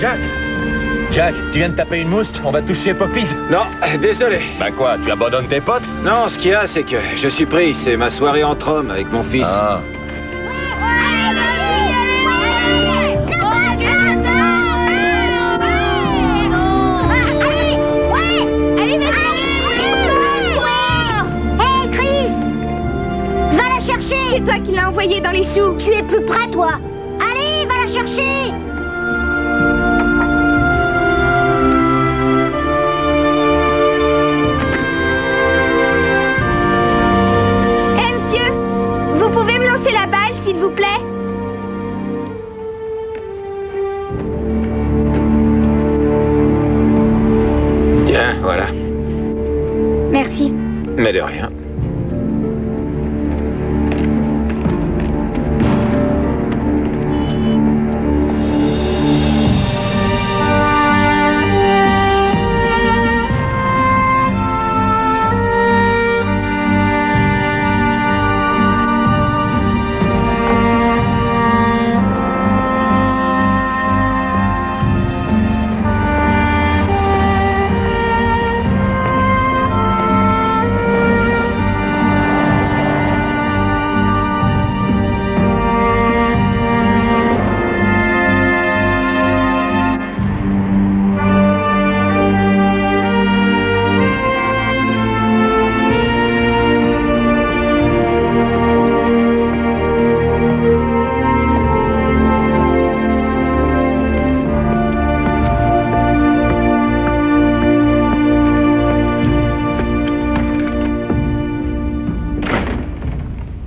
Jack! Jack, tu viens de taper une mousse, on va toucher Poppies. Non, désolé. Bah quoi, tu abandonnes tes potes? Non, ce qu'il y a, c'est que je suis pris. C'est ma soirée entre hommes avec mon fils. Ah. C'est toi qui l'as envoyé dans les choux. Tu es plus près, toi. Allez, va la chercher. Eh, monsieur, vous pouvez me lancer la balle, s'il vous plaît? Tiens, voilà. Merci. Mais de rien.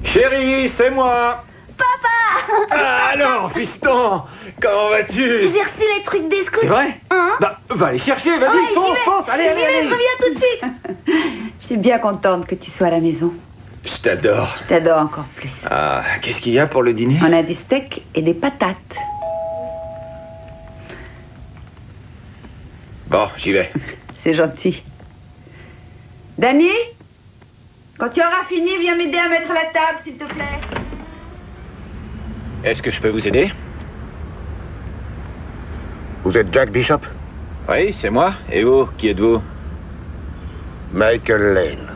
Chérie, c'est moi. Papa! Ah, alors, fiston, comment vas-tu? J'ai reçu les trucs des scouts. C'est vrai? Hein? Bah, va les chercher, vas-y, Ouais, fonce, j'y vais. fonce, allez, allez, allez. Je reviens tout de suite. Je suis bien contente que tu sois à la maison. Je t'adore. Je t'adore encore plus. Ah, qu'est-ce qu'il y a pour le dîner? On a des steaks et des patates. Bon, j'y vais. C'est gentil. Danny, quand tu auras fini, viens m'aider à mettre la table, s'il te plaît. Est-ce que je peux vous aider? Vous êtes Jack Bishop? Oui, c'est moi. Et vous, qui êtes-vous? Michael Lane.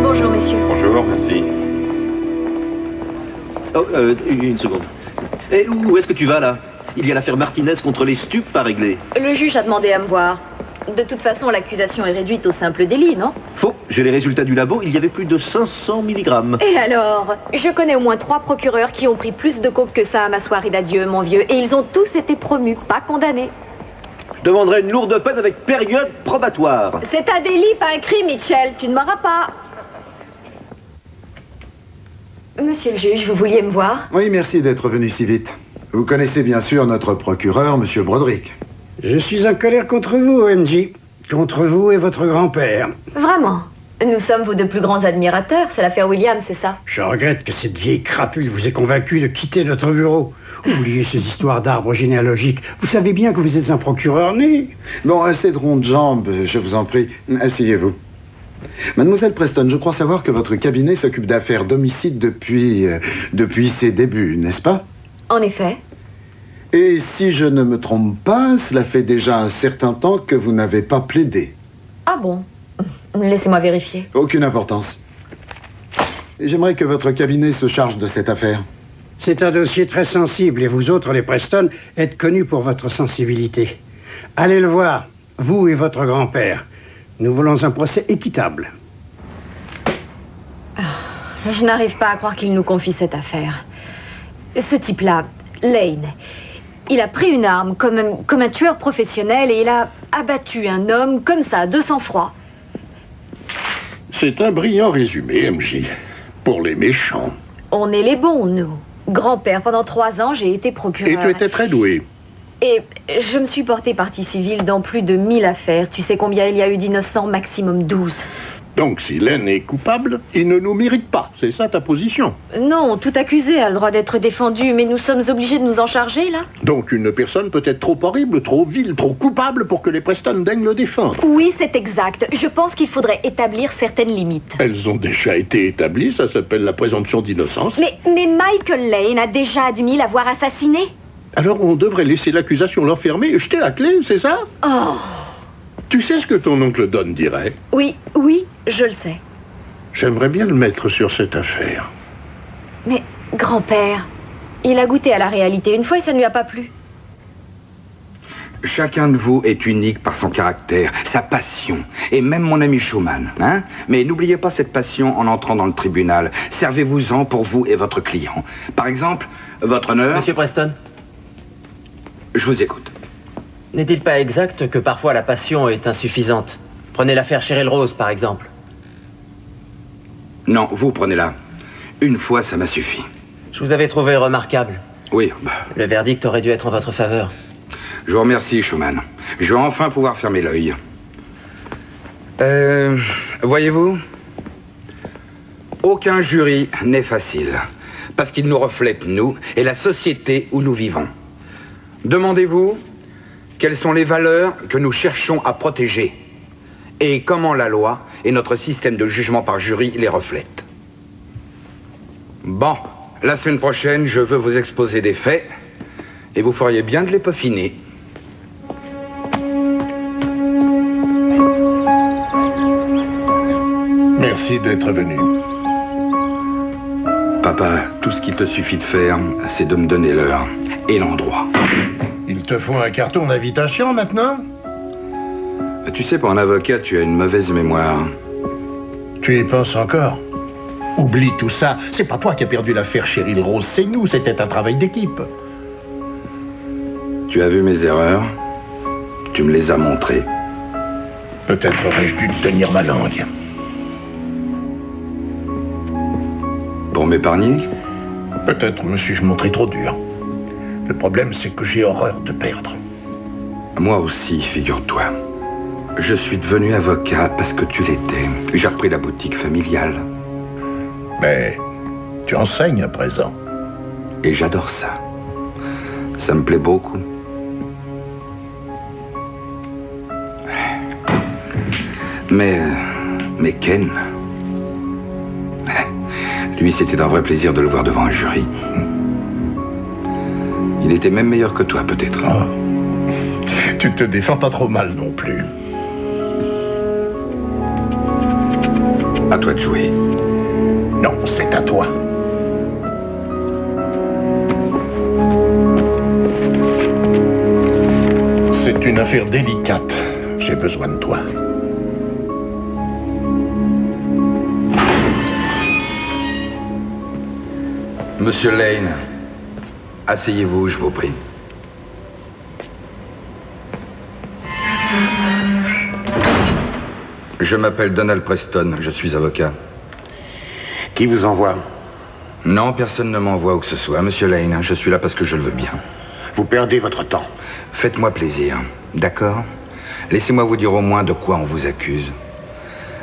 Bonjour, monsieur. Bonjour, merci. Oh, une seconde. Et où est-ce que tu vas, là? Il y a l'affaire Martinez contre les stupes à régler. Le juge a demandé à me voir. De toute façon, l'accusation est réduite au simple délit, non? Faux, j'ai les résultats du labo, il y avait plus de 500 mg. Et alors? Je connais au moins 3 procureurs qui ont pris plus de coke que ça à ma soirée d'adieu, mon vieux, et ils ont tous été promus, pas condamnés. Je demanderai une lourde peine avec période probatoire. C'est un délit, pas un crime, Mitchell. Tu ne m'auras pas. Monsieur le juge, vous vouliez me voir? Oui, merci d'être venu si vite. Vous connaissez bien sûr notre procureur, Monsieur Broderick. Je suis en colère contre vous, OMG. Contre vous et votre grand-père. Vraiment? Nous sommes vos 2 plus grands admirateurs, c'est l'affaire Williams, c'est ça? Je regrette que cette vieille crapule vous ait convaincu de quitter notre bureau. Oubliez ces histoires d'arbres généalogiques. Vous savez bien que vous êtes un procureur né. Bon, assez de rondes jambes, je vous en prie. Asseyez-vous. Mademoiselle Preston, je crois savoir que votre cabinet s'occupe d'affaires d'homicide depuis ses débuts, n'est-ce pas? En effet. Et si je ne me trompe pas, cela fait déjà un certain temps que vous n'avez pas plaidé. Ah bon? Laissez-moi vérifier. Aucune importance. J'aimerais que votre cabinet se charge de cette affaire. C'est un dossier très sensible et vous autres, les Preston, êtes connus pour votre sensibilité. Allez le voir, vous et votre grand-père. Nous voulons un procès équitable. Je n'arrive pas à croire qu'il nous confie cette affaire. Ce type-là, Lane, il a pris une arme comme un tueur professionnel et il a abattu un homme comme ça, de sang-froid. C'est un brillant résumé, MJ. Pour les méchants. On est les bons, nous. Grand-père, pendant 3 ans, j'ai été procureur. Et tu étais très doué. Et je me suis portée partie civile dans plus de 1000 affaires. Tu sais combien il y a eu d'innocents? Maximum 12. Donc si Lane est coupable, il ne nous mérite pas. C'est ça ta position? Non, tout accusé a le droit d'être défendu, mais nous sommes obligés de nous en charger, là? Donc une personne peut être trop horrible, trop vile, trop coupable pour que les Preston daignent le défendre. Oui, c'est exact. Je pense qu'il faudrait établir certaines limites. Elles ont déjà été établies, ça s'appelle la présomption d'innocence. Mais Michael Lane a déjà admis l'avoir assassiné. Alors on devrait laisser l'accusation l'enfermer et jeter la clé, c'est ça? Oh. Tu sais ce que ton oncle Don dirait? Oui, je le sais. J'aimerais bien le mettre sur cette affaire. Mais, grand-père, il a goûté à la réalité une fois et ça ne lui a pas plu. Chacun de vous est unique par son caractère, sa passion, et même mon ami Schumann, hein? Mais n'oubliez pas cette passion en entrant dans le tribunal. Servez-vous-en pour vous et votre client. Par exemple, votre honneur... Monsieur Preston, je vous écoute. n'est-il pas exact que parfois la passion est insuffisante? Prenez l'affaire Cheryl Rose, par exemple. Non, vous prenez-la. Une fois, ça m'a suffi. Je vous avais trouvé remarquable. Oui. Le verdict aurait dû être en votre faveur. Je vous remercie, Schumann. Je vais enfin pouvoir fermer l'œil. Voyez-vous, aucun jury n'est facile, parce qu'il nous reflète, nous, et la société où nous vivons. Demandez-vous quelles sont les valeurs que nous cherchons à protéger, et comment la loi et notre système de jugement par jury les reflètent. Bon, la semaine prochaine, je veux vous exposer des faits, et vous feriez bien de les peaufiner. Merci d'être venu. Papa, tout ce qu'il te suffit de faire, c'est de me donner l'heure et l'endroit. Il te faut un carton d'invitation maintenant? Tu sais, pour un avocat, tu as une mauvaise mémoire. Tu y penses encore? Oublie tout ça. C'est pas toi qui as perdu l'affaire Cheryl Rose, c'est nous. C'était un travail d'équipe. Tu as vu mes erreurs. Tu me les as montrées. Peut-être aurais-je dû tenir ma langue. Pour m'épargner? Peut-être me suis-je montré trop dur. Le problème, c'est que j'ai horreur de perdre. Moi aussi, figure-toi. Je suis devenu avocat parce que tu l'étais. J'ai repris la boutique familiale. Mais tu enseignes à présent. Et j'adore ça. Ça me plaît beaucoup. Mais Ken... Lui, c'était un vrai plaisir de le voir devant un jury. Il était même meilleur que toi, peut-être. Oh. Tu te défends pas trop mal non plus. À toi de jouer. Non, c'est à toi. C'est une affaire délicate. J'ai besoin de toi. Monsieur Lane, asseyez-vous, je vous prie. Je m'appelle Donald Preston, je suis avocat. Qui vous envoie? Non, personne ne m'envoie où que ce soit. Monsieur Lane, je suis là parce que je le veux bien. Vous perdez votre temps. Faites-moi plaisir, d'accord? Laissez-moi vous dire au moins de quoi on vous accuse.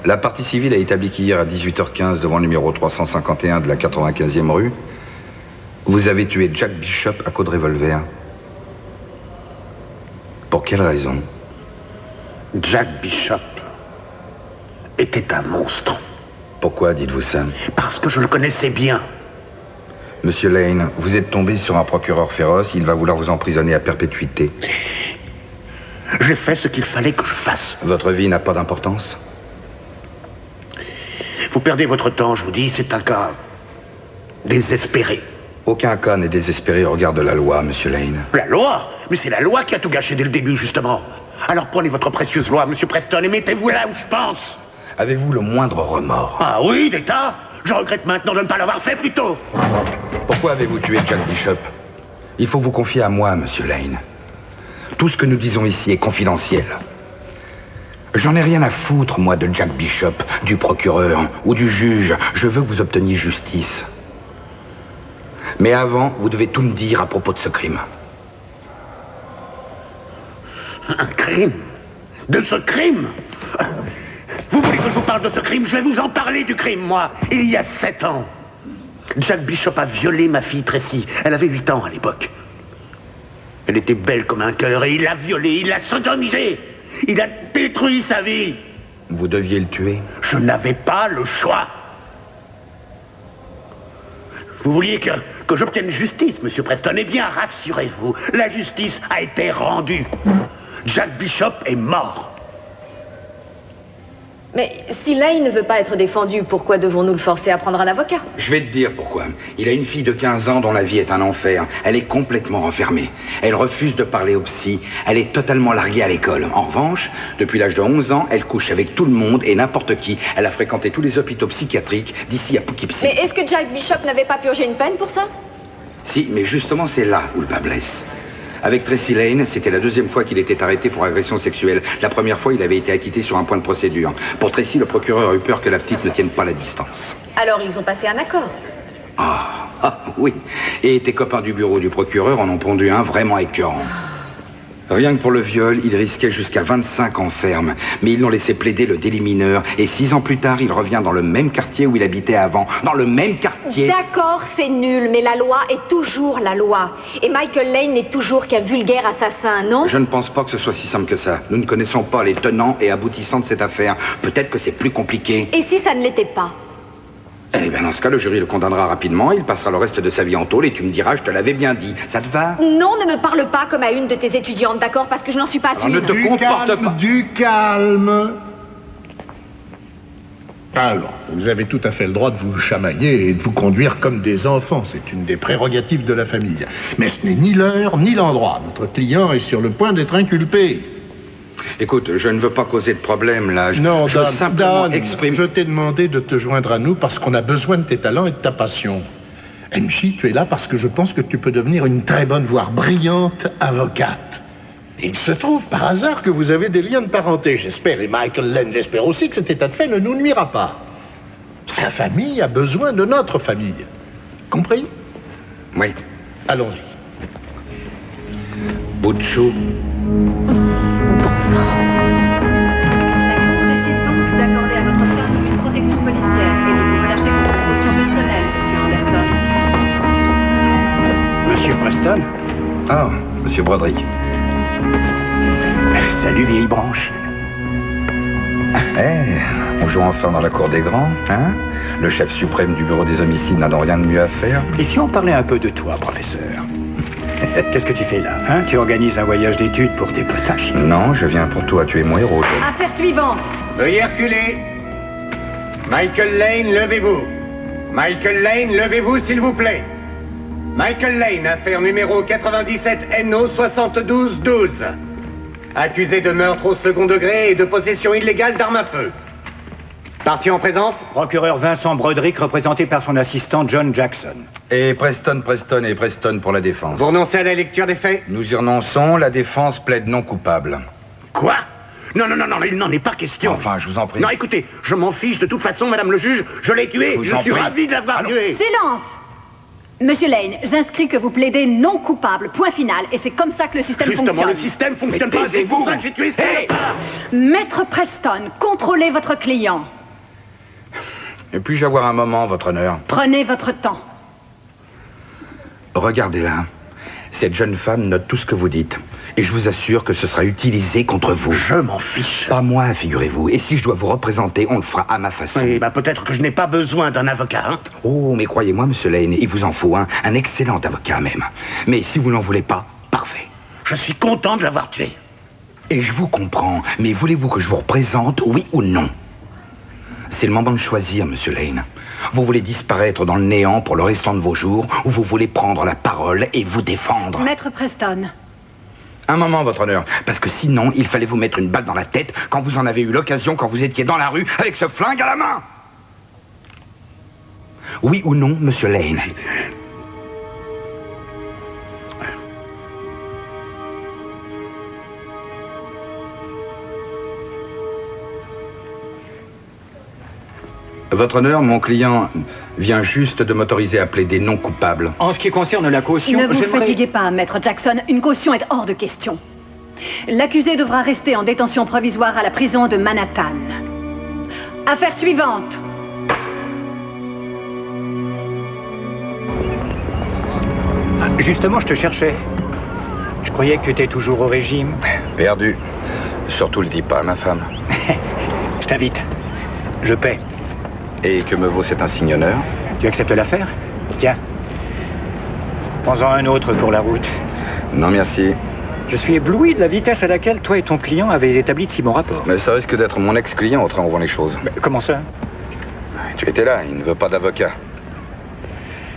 La partie civile a établi qu'hier à 18h15 devant le numéro 351 de la 95e rue, vous avez tué Jack Bishop à coups de revolver. Pour quelle raison? Jack Bishop était un monstre. Pourquoi dites-vous ça? Parce que je le connaissais bien. Monsieur Lane, vous êtes tombé sur un procureur féroce, il va vouloir vous emprisonner à perpétuité. J'ai fait ce qu'il fallait que je fasse. Votre vie n'a pas d'importance? Vous perdez votre temps, je vous dis, c'est un cas désespéré. Aucun cas n'est désespéré au regard de la loi, monsieur Lane. La loi? Mais c'est la loi qui a tout gâché dès le début, justement. Alors prenez votre précieuse loi, monsieur Preston, et mettez-vous là où je pense. Avez-vous le moindre remords? Ah oui, des tas. Je regrette maintenant de ne pas l'avoir fait plus tôt. Pourquoi avez-vous tué Jack Bishop? Il faut vous confier à moi, monsieur Lane. Tout ce que nous disons ici est confidentiel. J'en ai rien à foutre, moi, de Jack Bishop, du procureur ou du juge. Je veux que vous obteniez justice. Mais avant, vous devez tout me dire à propos de ce crime. Un crime? De ce crime? Vous voulez que je vous parle de ce crime? Je vais vous en parler du crime, moi. Il y a 7 ans. Jack Bishop a violé ma fille Tracy. Elle avait 8 ans à l'époque. Elle était belle comme un cœur et il l'a violée, il l'a sodomisée. Il a détruit sa vie. Vous deviez le tuer? Je n'avais pas le choix. Vous vouliez que j'obtienne justice, monsieur Preston? Eh bien, rassurez-vous, la justice a été rendue. Jack Bishop est mort. Mais si Lane ne veut pas être défendu, pourquoi devons-nous le forcer à prendre un avocat? Je vais te dire pourquoi. Il a une fille de 15 ans dont la vie est un enfer. Elle est complètement renfermée. Elle refuse de parler au psy. Elle est totalement larguée à l'école. En revanche, depuis l'âge de 11 ans, elle couche avec tout le monde et n'importe qui. Elle a fréquenté tous les hôpitaux psychiatriques d'ici à Poughkeepsie. Mais est-ce que Jack Bishop n'avait pas purgé une peine pour ça? Si, mais justement c'est là où le bas blesse. Avec Tracy Lane, c'était la 2e fois qu'il était arrêté pour agression sexuelle. La première fois, il avait été acquitté sur un point de procédure. Pour Tracy, le procureur a eu peur que la petite ne tienne pas la distance. Alors ils ont passé un accord. Ah, oui. Et tes copains du bureau du procureur en ont pondu un vraiment écœurant. Rien que pour le viol, il risquait jusqu'à 25 ans ferme. Mais ils l'ont laissé plaider le délit mineur. Et 6 ans plus tard, il revient dans le même quartier où il habitait avant. Dans le même quartier. D'accord, c'est nul, mais la loi est toujours la loi. Et Michael Lane n'est toujours qu'un vulgaire assassin, non? Je ne pense pas que ce soit si simple que ça. Nous ne connaissons pas les tenants et aboutissants de cette affaire. Peut-être que c'est plus compliqué. Et si ça ne l'était pas? Eh bien, dans ce cas, le jury le condamnera rapidement. Il passera le reste de sa vie en tôle et tu me diras, je te l'avais bien dit. Ça te va? Non, ne me parle pas comme à une de tes étudiantes, d'accord? Parce que je n'en suis pas une. Ne te comporte pas. Du calme. Alors, vous avez tout à fait le droit de vous chamailler et de vous conduire comme des enfants. C'est une des prérogatives de la famille. Mais ce n'est ni l'heure ni l'endroit. Notre client est sur le point d'être inculpé. Écoute, je ne veux pas causer de problème, là. Non, je veux simplement exprimer... Je t'ai demandé de te joindre à nous parce qu'on a besoin de tes talents et de ta passion. Enchi, tu es là parce que je pense que tu peux devenir une très bonne, voire brillante avocate. Il se trouve par hasard que vous avez des liens de parenté, j'espère, et Michael Lane l'espère aussi, que cet état de fait ne nous nuira pas. Sa famille a besoin de notre famille. Compris? Oui. Allons-y. Butchou. D'accorder à votre famille une protection policière et de vous relâcher contre précaution personnelle, monsieur Anderson. Monsieur Preston? Ah, monsieur Broderick. Salut, vieille branche. On joue enfin dans la cour des grands, hein? Le chef suprême du bureau des homicides n'a donc rien de mieux à faire. Et si on parlait un peu de toi, professeur? Qu'est-ce que tu fais là, hein? Tu organises un voyage d'études pour tes potaches? Non, je viens pour toi, tu es mon héros. Affaire suivante. Veuillez reculer. Michael Lane, levez-vous. Michael Lane, levez-vous, s'il vous plaît. Michael Lane, affaire numéro 97 NO 7212. Accusé de meurtre au second degré et de possession illégale d'armes à feu. Partie en présence? Procureur Vincent Broderick, représenté par son assistant John Jackson. Et Preston et Preston pour la défense. Vous renoncez à la lecture des faits? Nous y renonçons, la défense plaide non coupable. Quoi? Non, il n'en est pas question. Enfin, je vous en prie. Non, écoutez, je m'en fiche de toute façon, madame le juge, je l'ai tué, je suis ravi de l'avoir tué. Silence! Monsieur Lane, j'inscris que vous plaidez non coupable, point final, et c'est comme ça que le système fonctionne. Justement, le système fonctionne pas, c'est pour ça que j'ai tué Maître Preston, contrôlez votre client. Et puis-je avoir un moment, votre honneur? Prenez votre temps. Regardez-la. Cette jeune femme note tout ce que vous dites. Et je vous assure que ce sera utilisé contre vous. Je m'en fiche. Pas moi, figurez-vous. Et si je dois vous représenter, on le fera à ma façon. Eh ben, peut-être que je n'ai pas besoin d'un avocat, hein. Oh, mais croyez-moi, monsieur Lane, il vous en faut un. Un excellent avocat, même. Mais si vous n'en voulez pas, parfait. Je suis content de l'avoir tué. Et je vous comprends. Mais voulez-vous que je vous représente, oui ou non? C'est le moment de choisir, monsieur Lane. Vous voulez disparaître dans le néant pour le restant de vos jours, ou vous voulez prendre la parole et vous défendre? Maître Preston. Un moment, votre honneur, parce que sinon, il fallait vous mettre une balle dans la tête quand vous en avez eu l'occasion, quand vous étiez dans la rue avec ce flingue à la main. Oui ou non, monsieur Lane? Votre honneur, mon client vient juste de m'autoriser à plaider non coupable. En ce qui concerne la caution, Ne vous fatiguez pas, Maître Jackson. Une caution est hors de question. L'accusé devra rester en détention provisoire à la prison de Manhattan. Affaire suivante. Justement, je te cherchais. Je croyais que tu étais toujours au régime. Perdu. Surtout le dis pas à ma femme. Je t'invite. Je paie. Et que me vaut cet insigne honneur? Tu acceptes l'affaire? Tiens. Prends-en un autre pour la route. Non, merci. Je suis ébloui de la vitesse à laquelle toi et ton client avez établi de si bons rapports. Mais ça risque d'être mon ex-client au train où on voit les choses. Mais comment ça? Tu étais là, il ne veut pas d'avocat.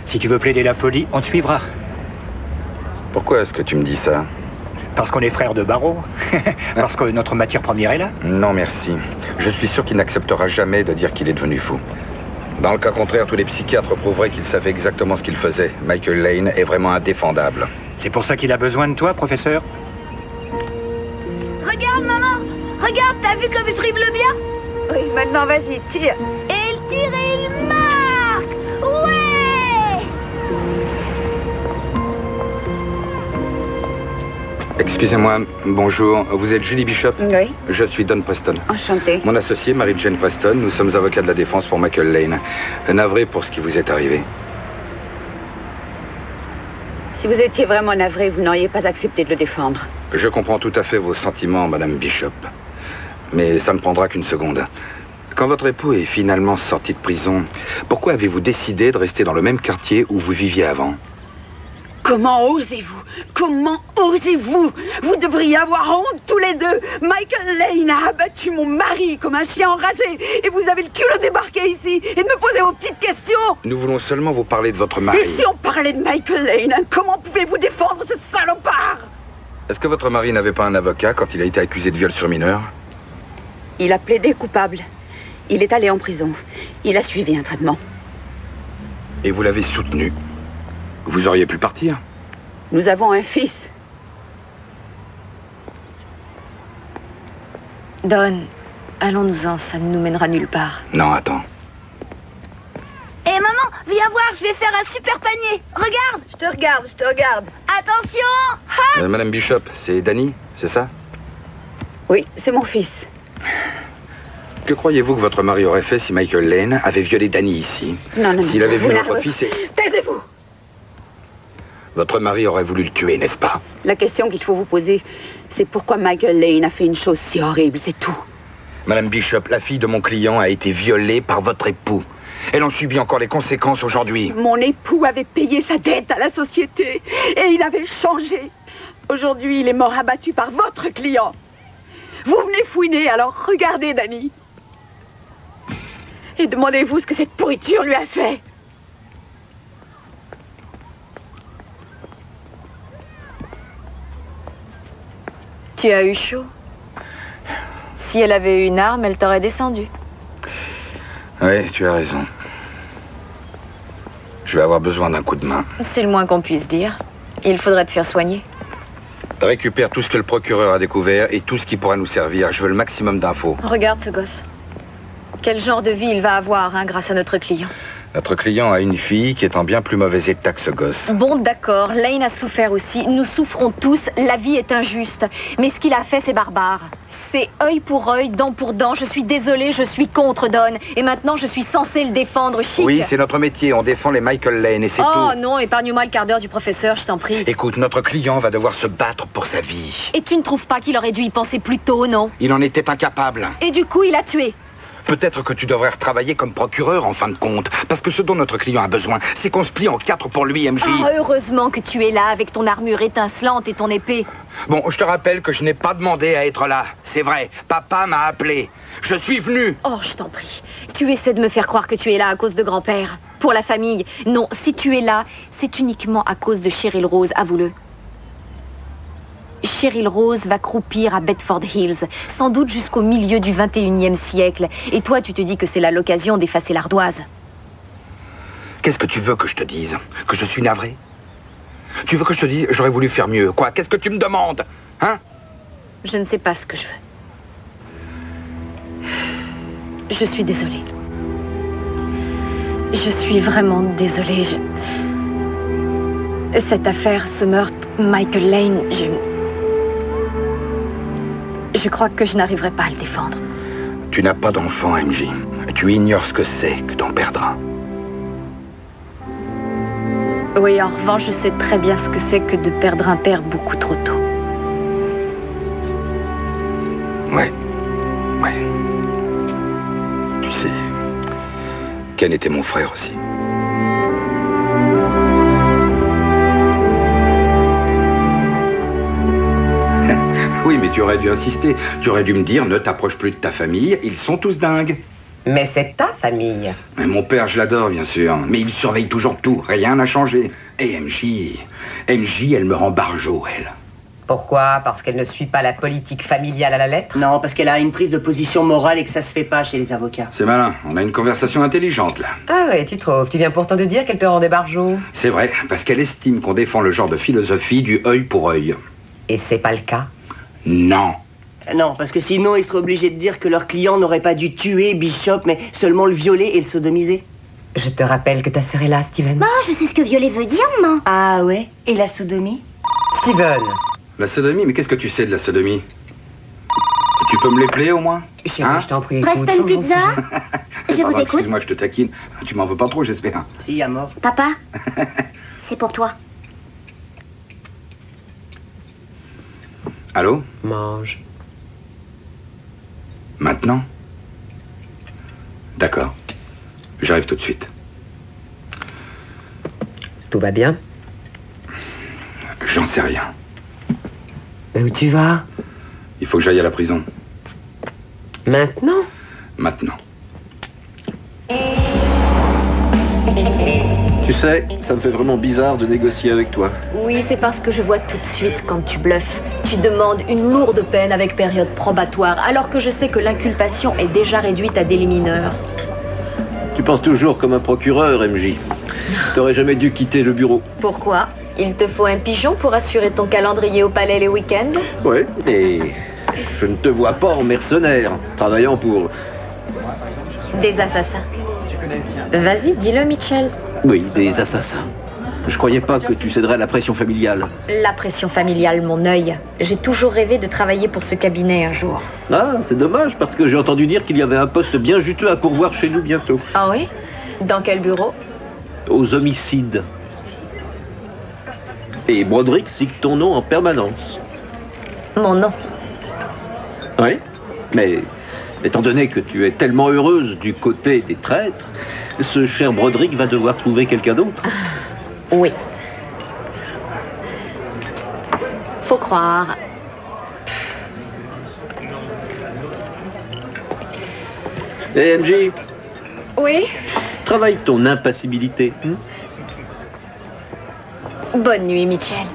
Si tu veux plaider la folie, on te suivra. Pourquoi est-ce que tu me dis ça? Parce qu'on est frères de barreau. Parce que notre matière première est là. Non, merci. Je suis sûr qu'il n'acceptera jamais de dire qu'il est devenu fou. Dans le cas contraire, tous les psychiatres prouveraient qu'il savait exactement ce qu'il faisait. Michael Lane est vraiment indéfendable. C'est pour ça qu'il a besoin de toi, professeur? Regarde, maman. Regarde, t'as vu comme je dribble bien? Oui, maintenant, vas-y, tire. Et il tire et il marque. Ouais. Excusez-moi, bonjour. Vous êtes Julie Bishop? Oui. Je suis Don Preston. Enchantée. Mon associé, Mary-Jane Preston, nous sommes avocats de la défense pour Michael Lane. Navré pour ce qui vous est arrivé. Si vous étiez vraiment navré, vous n'auriez pas accepté de le défendre. Je comprends tout à fait vos sentiments, Madame Bishop. Mais ça ne prendra qu'une seconde. Quand votre époux est finalement sorti de prison, pourquoi avez-vous décidé de rester dans le même quartier où vous viviez avant? Comment osez-vous? Comment osez-vous? Vous devriez avoir honte tous les deux. Michael Lane a abattu mon mari comme un chien enragé. Et vous avez le culot de débarquer ici et de me poser vos petites questions. Nous voulons seulement vous parler de votre mari. Et si on parlait de Michael Lane, comment pouvez-vous défendre ce salopard? Est-ce que votre mari n'avait pas un avocat quand il a été accusé de viol sur mineur? Il a plaidé coupable. Il est allé en prison. Il a suivi un traitement. Et vous l'avez soutenu. Vous auriez pu partir. Nous avons un fils. Don, allons-nous-en, ça ne nous mènera nulle part. Non, attends. Hé, maman, viens voir, je vais faire un super panier. Regarde. Je te regarde, je te regarde. Attention. Ha. Madame Bishop, c'est Danny, c'est ça? Oui, c'est mon fils. Que croyez-vous que votre mari aurait fait si Michael Lane avait violé Danny ici? Non. S'il avait vu vous votre n'avez- fils et... Taisez-vous. Votre mari aurait voulu le tuer, n'est-ce pas? La question qu'il faut vous poser, c'est pourquoi Michael Lane a fait une chose si horrible, c'est tout. Madame Bishop, la fille de mon client a été violée par votre époux. Elle en subit encore les conséquences aujourd'hui. Mon époux avait payé sa dette à la société et il avait changé. Aujourd'hui, il est mort abattu par votre client. Vous venez fouiner, alors regardez, Danny. Et demandez-vous ce que cette pourriture lui a fait. Tu as eu chaud. Si elle avait eu une arme, elle t'aurait descendu. Oui, tu as raison. Je vais avoir besoin d'un coup de main. C'est le moins qu'on puisse dire. Il faudrait te faire soigner. Récupère tout ce que le procureur a découvert et tout ce qui pourra nous servir. Je veux le maximum d'infos. Regarde ce gosse. Quel genre de vie il va avoir, hein, grâce à notre client. Notre client a une fille qui est en bien plus mauvais état que ce gosse. Bon, d'accord, Lane a souffert aussi. Nous souffrons tous, la vie est injuste. Mais ce qu'il a fait, c'est barbare. C'est œil pour œil, dent pour dent. Je suis désolée, je suis contre Don. Et maintenant, je suis censée le défendre, chic. Oui, c'est notre métier. On défend les Michael Lane et c'est tout. Oh non, épargne-moi le quart d'heure du professeur, je t'en prie. Écoute, notre client va devoir se battre pour sa vie. Et tu ne trouves pas qu'il aurait dû y penser plus tôt, non? Il en était incapable. Et du coup, il a tué. Peut-être que tu devrais retravailler comme procureur en fin de compte. Parce que ce dont notre client a besoin, c'est qu'on se plie en 4 pour lui, MJ. Oh, heureusement que tu es là avec ton armure étincelante et ton épée. Bon, je te rappelle que je n'ai pas demandé à être là. C'est vrai, papa m'a appelé. Je suis venu. Oh, je t'en prie. Tu essaies de me faire croire que tu es là à cause de grand-père. Pour la famille. Non, si tu es là, c'est uniquement à cause de Cheryl Rose, avoue-le. Cheryl Rose va croupir à Bedford Hills, sans doute jusqu'au milieu du 21e siècle. Et toi, tu te dis que c'est là l'occasion d'effacer l'ardoise. Qu'est-ce que tu veux que je te dise? Que je suis navré? Tu veux que je te dise j'aurais voulu faire mieux? Quoi? Qu'est-ce que tu me demandes? Hein? Je ne sais pas ce que je veux. Je suis désolée. Je suis vraiment désolée. Cette affaire, ce meurtre, Michael Lane, je crois que je n'arriverai pas à le défendre. Tu n'as pas d'enfant, MJ. Tu ignores ce que c'est que d'en perdre un. Oui, en revanche, je sais très bien ce que c'est que de perdre un père beaucoup trop tôt. Ouais. Tu sais, Ken était mon frère aussi. Oui, mais tu aurais dû insister. Tu aurais dû me dire, ne t'approche plus de ta famille, ils sont tous dingues. Mais c'est ta famille. Mais mon père, je l'adore, bien sûr. Mais il surveille toujours tout. Rien n'a changé. Et MJ, elle me rend barjot, elle. Pourquoi? Parce qu'elle ne suit pas la politique familiale à la lettre? Non, parce qu'elle a une prise de position morale et que ça se fait pas chez les avocats. C'est malin. On a une conversation intelligente, là. Ah ouais, tu trouves? Tu viens pourtant de dire qu'elle te rendait barjot. C'est vrai, parce qu'elle estime qu'on défend le genre de philosophie du œil pour œil. Et c'est pas le cas? Non. Non, parce que sinon, ils seraient obligés de dire que leur client n'aurait pas dû tuer Bishop, mais seulement le violer et le sodomiser. Je te rappelle que ta sœur est là, Steven. Bon, je sais ce que violer veut dire, maman. Ah ouais? Et la sodomie? Steven! La sodomie? Mais qu'est-ce que tu sais de la sodomie? Tu peux me l'épeler, au moins? Chérie, je t'en prie, écoute. Preston Pizza. Je vous écoute. Excuse-moi, je te taquine. Tu m'en veux pas trop, j'espère. Si, à mort. Papa, c'est pour toi. Allô? Mange. Maintenant? D'accord. J'arrive tout de suite. Tout va bien? J'en sais rien. Mais où tu vas? Il faut que j'aille à la prison. Maintenant? Maintenant. Tu sais, ça me fait vraiment bizarre de négocier avec toi. Oui, c'est parce que je vois tout de suite quand tu bluffes. Tu demandes une lourde peine avec période probatoire, alors que je sais que l'inculpation est déjà réduite à délit mineur. Tu penses toujours comme un procureur, MJ. T'aurais jamais dû quitter le bureau. Pourquoi? Il te faut un pigeon pour assurer ton calendrier au palais les week-ends? Ouais, et je ne te vois pas en mercenaire, travaillant pour... Des assassins. Vas-y, dis-le, Mitchell. Oui, des assassins. Je croyais pas que tu céderais à la pression familiale. La pression familiale, mon œil. J'ai toujours rêvé de travailler pour ce cabinet un jour. Ah, c'est dommage, parce que j'ai entendu dire qu'il y avait un poste bien juteux à pourvoir chez nous bientôt. Ah oui? Dans quel bureau? Aux homicides. Et Broderick cite ton nom en permanence. Mon nom? Oui, mais étant donné que tu es tellement heureuse du côté des traîtres, ce cher Broderick va devoir trouver quelqu'un d'autre. Oui. Faut croire. Eh, MJ, Oui? travaille ton impassibilité. Bonne nuit, Mitchell.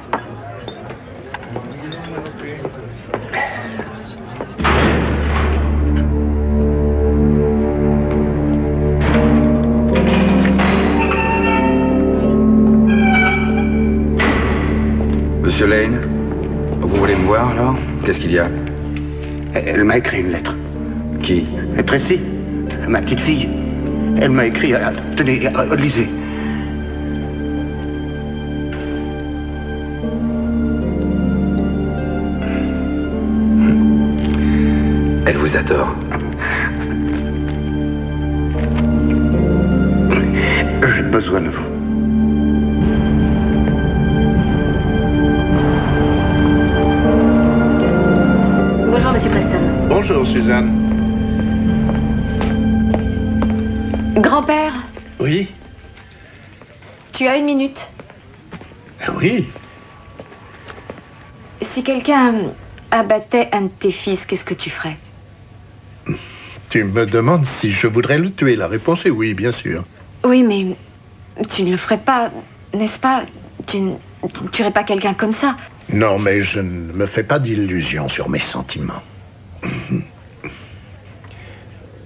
Monsieur Lane, vous voulez me voir, alors? Qu'est-ce qu'il y a? Elle m'a écrit une lettre. Qui? Tracy, ma petite fille. Elle m'a écrit... tenez, lisez. Elle vous adore. J'ai besoin de vous. Bonjour, Monsieur Preston. Bonjour, Suzanne. Grand-père, Oui? tu as une minute. Oui. Si quelqu'un abattait un de tes fils, qu'est-ce que tu ferais? Tu me demandes si je voudrais le tuer. La réponse est oui, bien sûr. Oui, mais tu ne le ferais pas, n'est-ce pas? Tu ne tuerais pas quelqu'un comme ça. Non, mais je ne me fais pas d'illusions sur mes sentiments.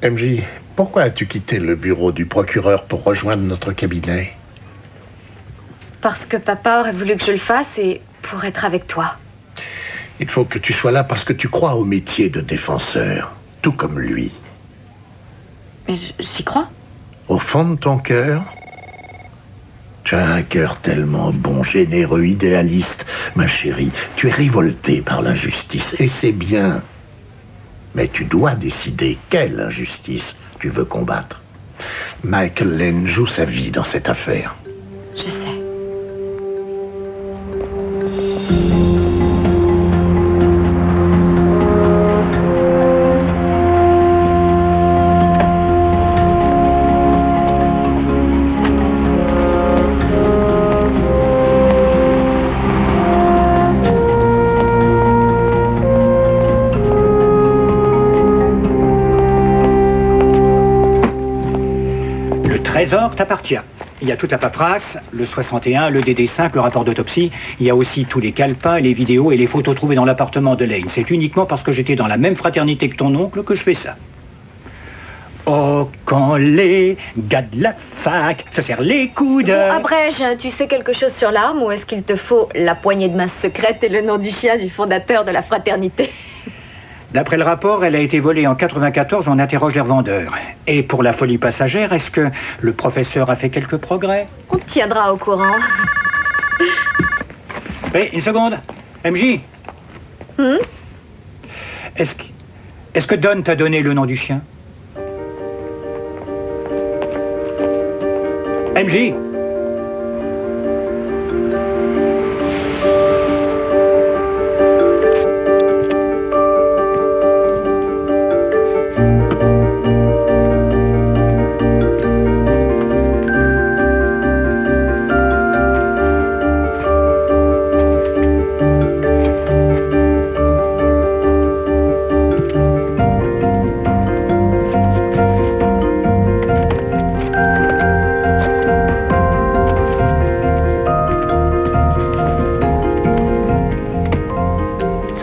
MJ, pourquoi as-tu quitté le bureau du procureur pour rejoindre notre cabinet? Parce que papa aurait voulu que je le fasse et pour être avec toi. Il faut que tu sois là parce que tu crois au métier de défenseur, tout comme lui. Mais j'y crois. Au fond de ton cœur, tu as un cœur tellement bon, généreux, idéaliste. Ma chérie, tu es révoltée par l'injustice, et c'est bien. Mais tu dois décider quelle injustice tu veux combattre. Michael Lane joue sa vie dans cette affaire. Je sais. Le trésor t'appartient. Il y a toute la paperasse, le 61, le DD5, le rapport d'autopsie. Il y a aussi tous les calepins, les vidéos et les photos trouvées dans l'appartement de Lane. C'est uniquement parce que j'étais dans la même fraternité que ton oncle que je fais ça. Oh, quand les gars de la fac se serrent les coudes... Bon, abrège, tu sais quelque chose sur l'arme ou est-ce qu'il te faut la poignée de main secrète et le nom du chien du fondateur de la fraternité? D'après le rapport, elle a été volée en 94, on interroge les revendeurs. Et pour la folie passagère, est-ce que le professeur a fait quelques progrès? On te tiendra au courant. Hé, une seconde. MJ Est-ce que Don t'a donné le nom du chien? MJ?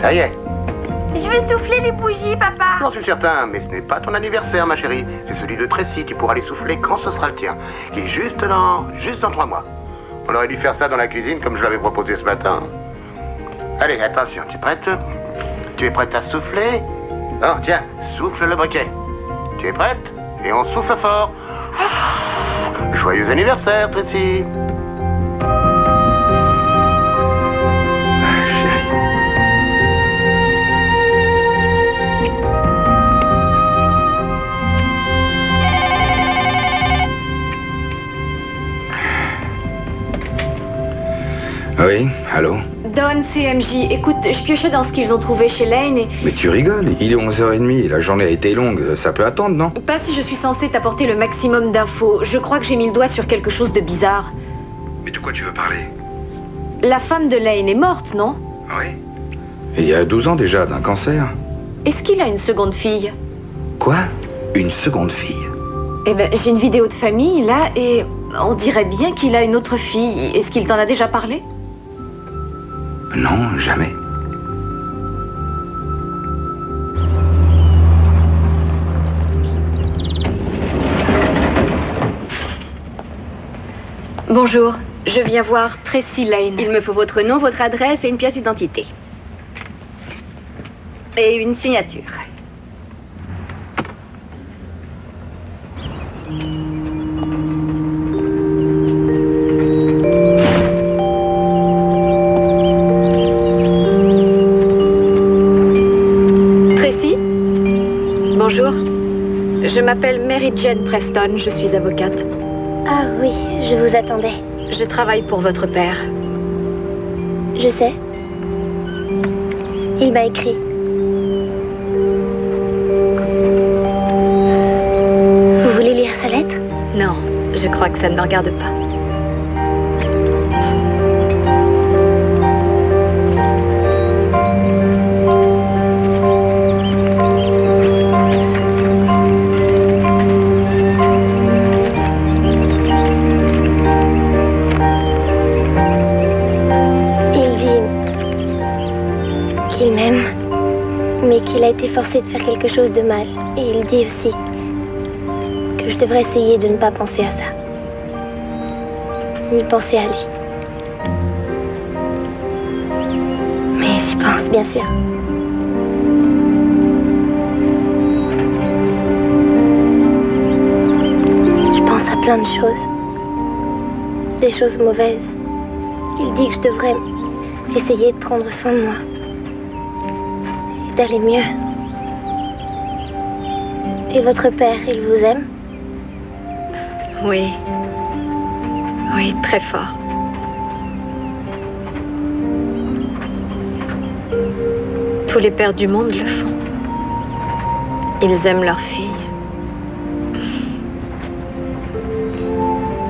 Ça y est. Je veux souffler les bougies, papa. J'en suis certain, mais ce n'est pas ton anniversaire, ma chérie. C'est celui de Tracy. Tu pourras les souffler quand ce sera le tien. Qui est juste dans 3 mois. On aurait dû faire ça dans la cuisine comme je l'avais proposé ce matin. Allez, attention, tu es prête? Tu es prête à souffler? Oh, tiens, souffle le briquet. Tu es prête? Et on souffle fort. Joyeux anniversaire, Tracy. Oui, allô? Don, CMJ, écoute, je piochais dans ce qu'ils ont trouvé chez Lane et... Mais tu rigoles, il est 11h30, la journée a été longue, ça peut attendre, non? Pas si je suis censée t'apporter le maximum d'infos. Je crois que j'ai mis le doigt sur quelque chose de bizarre. Mais de quoi tu veux parler? La femme de Lane est morte, non? Oui. Et il y a 12 ans déjà, d'un cancer. Est-ce qu'il a une seconde fille? Quoi? Une seconde fille? Eh ben, j'ai une vidéo de famille, là, et on dirait bien qu'il a une autre fille. Est-ce qu'il t'en a déjà parlé? Non, jamais. Bonjour, je viens voir Tracy Lane. Il me faut votre nom, votre adresse et une pièce d'identité. Et une signature. Tracy? Bonjour. Je m'appelle Mary Jane Preston, je suis avocate. Ah oui, je vous attendais. Je travaille pour votre père. Je sais. Il m'a écrit. Vous voulez lire sa lettre? Non, je crois que ça ne me regarde pas. qu'il a été forcé de faire quelque chose de mal. Et il dit aussi que je devrais essayer de ne pas penser à ça. Ni penser à lui. Mais j'y pense, bien sûr. Je pense à plein de choses. Des choses mauvaises. Il dit que je devrais essayer de prendre soin de moi. Et d'aller mieux. Et votre père, il vous aime? Oui. Oui, très fort. Tous les pères du monde le font. Ils aiment leur fille.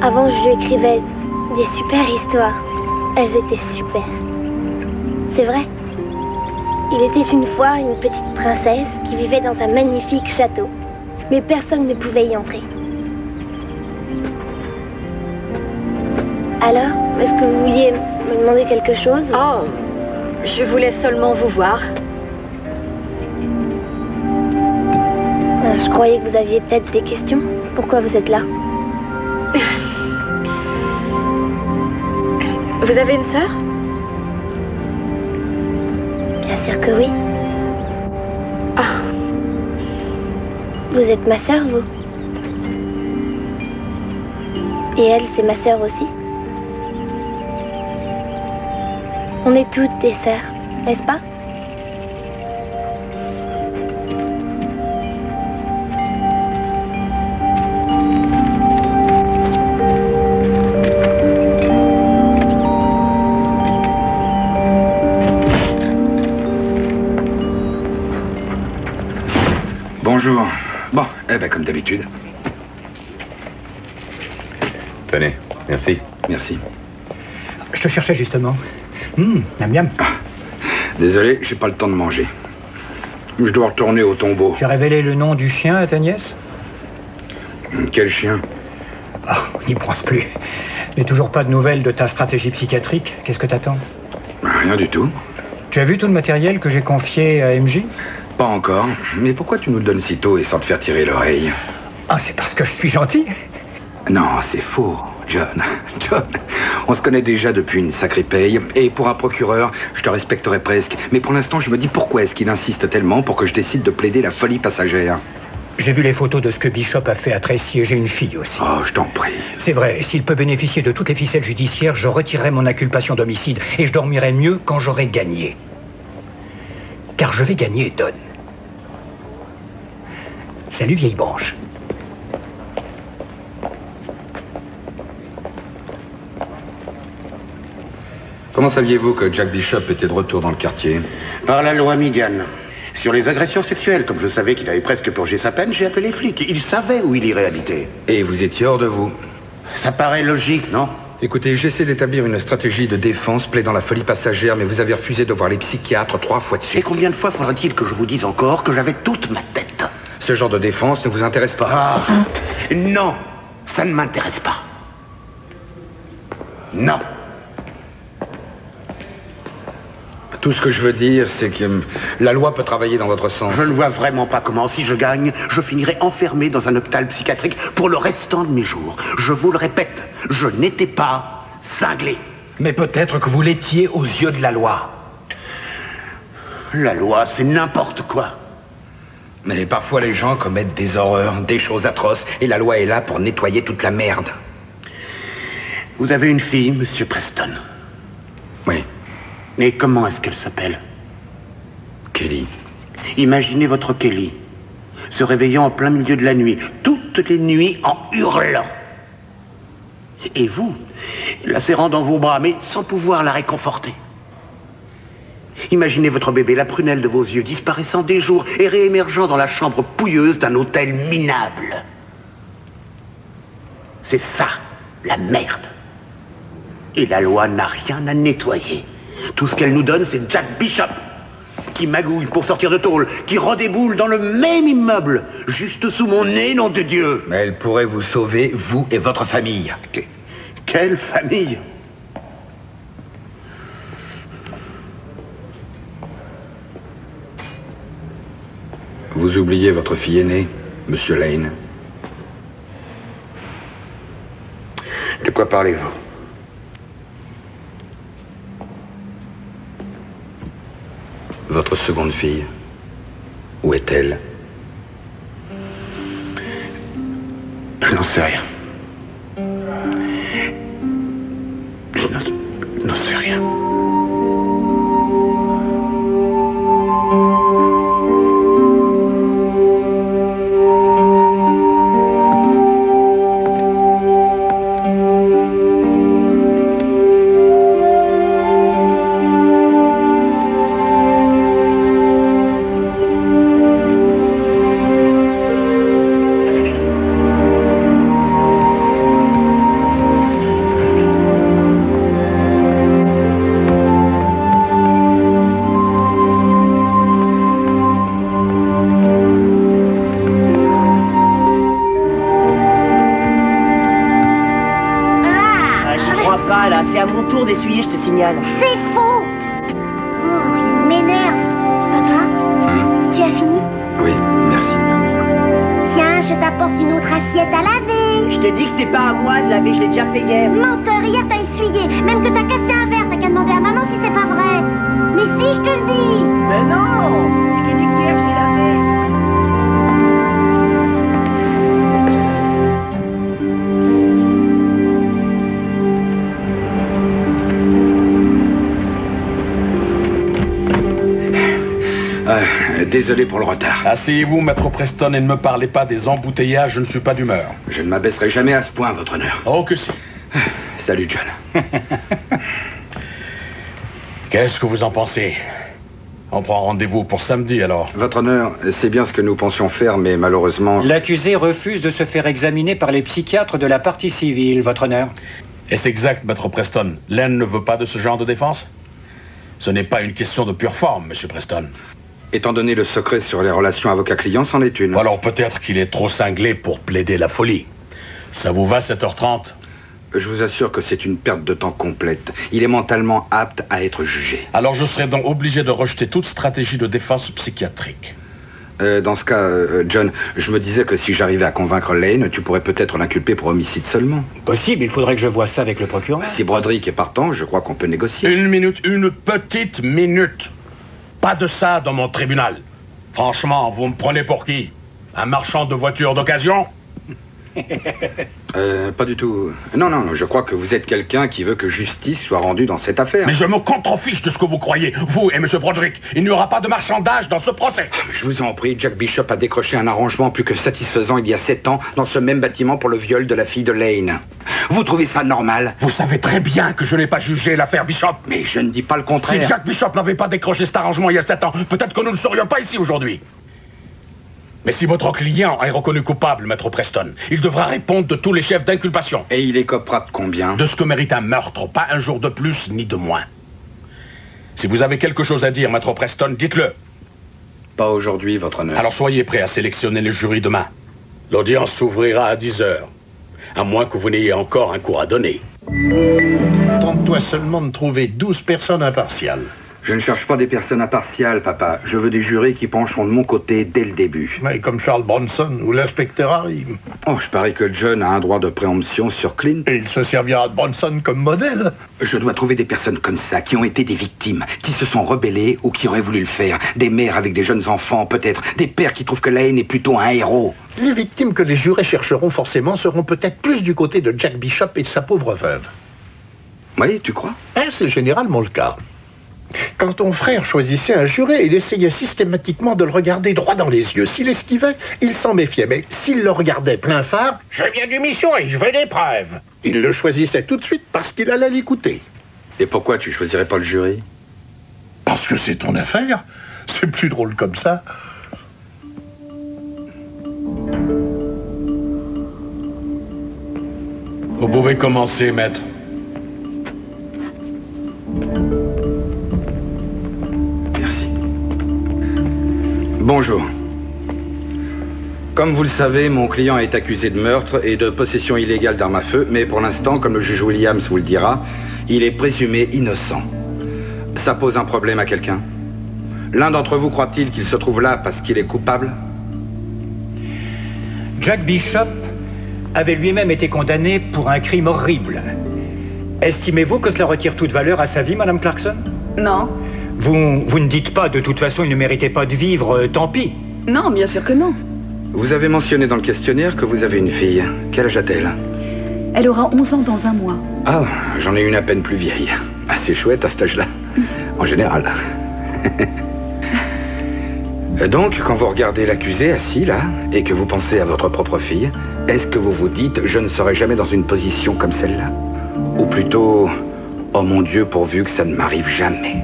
Avant, je lui écrivais des super histoires. Elles étaient super. C'est vrai. Il était une fois une petite princesse qui vivait dans un magnifique château. Mais personne ne pouvait y entrer. Alors, est-ce que vous vouliez me demander quelque chose? Oh, je voulais seulement vous voir. Je croyais que vous aviez peut-être des questions. Pourquoi vous êtes là? Vous avez une sœur? Bien sûr que oui. Ah. Vous êtes ma sœur, vous? Et elle, c'est ma sœur aussi? On est toutes des sœurs, n'est-ce pas? Bonjour. Bon, eh ben comme d'habitude. Tenez, merci. Merci. Je te cherchais justement. Miam miam. Désolé, j'ai pas le temps de manger. Je dois retourner au tombeau. Tu as révélé le nom du chien à ta nièce? Quel chien? Ah, on n'y pense plus. Mais toujours pas de nouvelles de ta stratégie psychiatrique. Qu'est-ce que t'attends? Rien du tout. Tu as vu tout le matériel que j'ai confié à MJ? Pas encore. Mais pourquoi tu nous le donnes si tôt et sans te faire tirer l'oreille? Ah, c'est parce que je suis gentil. Non, c'est faux, John. John, on se connaît déjà depuis une sacrée paye. Et pour un procureur, je te respecterais presque. Mais pour l'instant, je me dis pourquoi est-ce qu'il insiste tellement pour que je décide de plaider la folie passagère? J'ai vu les photos de ce que Bishop a fait à Tracy et j'ai une fille aussi. Oh, je t'en prie. C'est vrai, s'il peut bénéficier de toutes les ficelles judiciaires, je retirerai mon inculpation d'homicide et je dormirai mieux quand j'aurai gagné. Car je vais gagner, Don. Salut, vieille branche. Comment saviez-vous que Jack Bishop était de retour dans le quartier? Par la loi Megan. Sur les agressions sexuelles, comme je savais qu'il avait presque purgé sa peine, j'ai appelé les flics. Ils savaient où il irait habiter. Et vous étiez hors de vous? Ça paraît logique, non? Écoutez, j'essaie d'établir une stratégie de défense plaidant la folie passagère, mais vous avez refusé de voir les psychiatres 3 fois de suite. Et combien de fois faudra-t-il que je vous dise encore que j'avais toute ma tête? Ce genre de défense ne vous intéresse pas? Ah, non, ça ne m'intéresse pas. Non. Tout ce que je veux dire, c'est que la loi peut travailler dans votre sens. Je ne vois vraiment pas comment, si je gagne, je finirai enfermé dans un hôpital psychiatrique pour le restant de mes jours. Je vous le répète, je n'étais pas cinglé. Mais peut-être que vous l'étiez aux yeux de la loi. La loi, c'est n'importe quoi. Mais parfois les gens commettent des horreurs, des choses atroces, et la loi est là pour nettoyer toute la merde. Vous avez une fille, Monsieur Preston? Oui. Et comment est-ce qu'elle s'appelle? Kelly. Imaginez votre Kelly se réveillant en plein milieu de la nuit, toutes les nuits en hurlant. Et vous, la serrant dans vos bras, mais sans pouvoir la réconforter. Imaginez votre bébé, la prunelle de vos yeux, disparaissant des jours et réémergeant dans la chambre pouilleuse d'un hôtel minable. C'est ça, la merde. Et la loi n'a rien à nettoyer. Tout ce qu'elle nous donne, c'est Jack Bishop, qui magouille pour sortir de tôle, qui redéboule dans le même immeuble, juste sous mon nez, nom de Dieu. Mais elle pourrait vous sauver, vous et votre famille. Quelle famille? Vous oubliez votre fille aînée, Monsieur Lane. De quoi parlez-vous? Votre seconde fille, où est-elle? Je n'en sais rien. Je n'en sais rien. C'est à mon tour d'essuyer, je te signale. C'est faux. Oh, il m'énerve. Papa, tu as fini? Oui, merci. Tiens, je t'apporte une autre assiette à laver. Je te dis que c'est pas à moi de laver, je l'ai déjà fait hier. Menteur, hier t'as essuyé. Même que t'as cassé un verre, t'as qu'à demander à maman si c'est pas vrai. Mais si, je te le dis. Mais non, je te dis qu'hier j'ai lavé. Désolé pour le retard. Asseyez-vous, maître Preston, et ne me parlez pas des embouteillages, je ne suis pas d'humeur. Je ne m'abaisserai jamais à ce point, votre honneur. Oh que si. Salut, John. Qu'est-ce que vous en pensez? On prend rendez-vous pour samedi, alors. Votre honneur, c'est bien ce que nous pensions faire, mais malheureusement... L'accusé refuse de se faire examiner par les psychiatres de la partie civile, votre honneur. Est-ce exact, maître Preston? Len ne veut pas de ce genre de défense? Ce n'est pas une question de pure forme, monsieur Preston. Étant donné le secret sur les relations avocat-client, c'en est une. Alors peut-être qu'il est trop cinglé pour plaider la folie. Ça vous va, 7h30? Je vous assure que c'est une perte de temps complète. Il est mentalement apte à être jugé. Alors je serai donc obligé de rejeter toute stratégie de défense psychiatrique. Dans ce cas, John, je me disais que si j'arrivais à convaincre Lane, tu pourrais peut-être l'inculper pour homicide seulement. Possible, il faudrait que je voie ça avec le procureur. Si Broderick est partant, je crois qu'on peut négocier. Une petite minute. Pas de ça dans mon tribunal. Franchement, vous me prenez pour qui? Un marchand de voitures d'occasion? Pas du tout. Non, je crois que vous êtes quelqu'un qui veut que justice soit rendue dans cette affaire. Mais je me contrefiche de ce que vous croyez, vous et M. Broderick. Il n'y aura pas de marchandage dans ce procès. Je vous en prie, Jack Bishop a décroché un arrangement plus que satisfaisant il y a 7 ans dans ce même bâtiment pour le viol de la fille de Lane. Vous trouvez ça normal? Vous savez très bien que je n'ai pas jugé l'affaire Bishop. Mais je ne dis pas le contraire. Si Jack Bishop n'avait pas décroché cet arrangement il y a 7 ans, peut-être que nous ne serions pas ici aujourd'hui. Mais si votre client est reconnu coupable, maître Preston, il devra répondre de tous les chefs d'inculpation. Et il écopera de combien? De ce que mérite un meurtre, pas un jour de plus ni de moins. Si vous avez quelque chose à dire, maître Preston, dites-le. Pas aujourd'hui, votre honneur. Alors soyez prêt à sélectionner le jury demain. L'audience s'ouvrira à 10h. À moins que vous n'ayez encore un cours à donner. Tente-toi seulement de trouver 12 personnes impartiales. Je ne cherche pas des personnes impartiales, papa. Je veux des jurés qui pencheront de mon côté dès le début. Mais comme Charles Bronson ou l'inspecteur Harry. Oh, je parie que John a un droit de préemption sur Clint. Et il se servira de Bronson comme modèle. Je dois trouver des personnes comme ça, qui ont été des victimes, qui se sont rebellées ou qui auraient voulu le faire. Des mères avec des jeunes enfants, peut-être. Des pères qui trouvent que Lane est plutôt un héros. Les victimes que les jurés chercheront forcément seront peut-être plus du côté de Jack Bishop et de sa pauvre veuve. Oui, tu crois? C'est généralement le cas. Quand ton frère choisissait un juré, il essayait systématiquement de le regarder droit dans les yeux. S'il esquivait, il s'en méfiait. Mais s'il le regardait plein phare, « Je viens du mission et je veux des preuves !» Il le choisissait tout de suite parce qu'il allait l'écouter. Et pourquoi tu choisirais pas le jury? Parce que c'est ton affaire. C'est plus drôle comme ça. Vous pouvez commencer, maître. Bonjour. Comme vous le savez, mon client est accusé de meurtre et de possession illégale d'armes à feu, mais pour l'instant, comme le juge Williams vous le dira, il est présumé innocent. Ça pose un problème à quelqu'un? L'un d'entre vous croit-il qu'il se trouve là parce qu'il est coupable? Jack Bishop avait lui-même été condamné pour un crime horrible. Estimez-vous que cela retire toute valeur à sa vie, Madame Clarkson? Non. Vous ne dites pas, de toute façon, il ne méritait pas de vivre, tant pis. Non, bien sûr que non. Vous avez mentionné dans le questionnaire que vous avez une fille. Quel âge a-t-elle? Elle aura 11 ans dans un mois. Ah, j'en ai une à peine plus vieille. Assez chouette à cet âge-là, en général. Donc, quand vous regardez l'accusé assis là, et que vous pensez à votre propre fille, est-ce que vous vous dites « je ne serai jamais dans une position comme celle-là » ou plutôt « oh mon Dieu, pourvu que ça ne m'arrive jamais »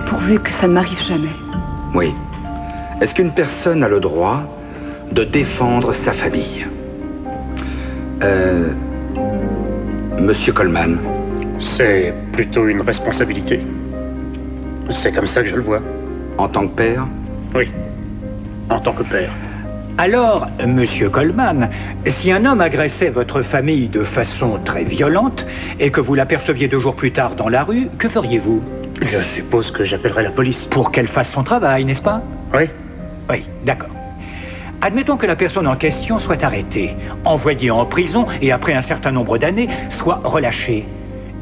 Pourvu que ça ne m'arrive jamais. Oui. Est-ce qu'une personne a le droit de défendre sa famille? Monsieur Coleman. C'est plutôt une responsabilité. C'est comme ça que je le vois. En tant que père? Oui, en tant que père. Alors, Monsieur Coleman, si un homme agressait votre famille de façon très violente et que vous l'aperceviez 2 jours plus tard dans la rue, que feriez-vous? Je suppose que j'appellerai la police. Pour qu'elle fasse son travail, n'est-ce pas? Oui. Oui, d'accord. Admettons que la personne en question soit arrêtée, envoyée en prison et après un certain nombre d'années, soit relâchée.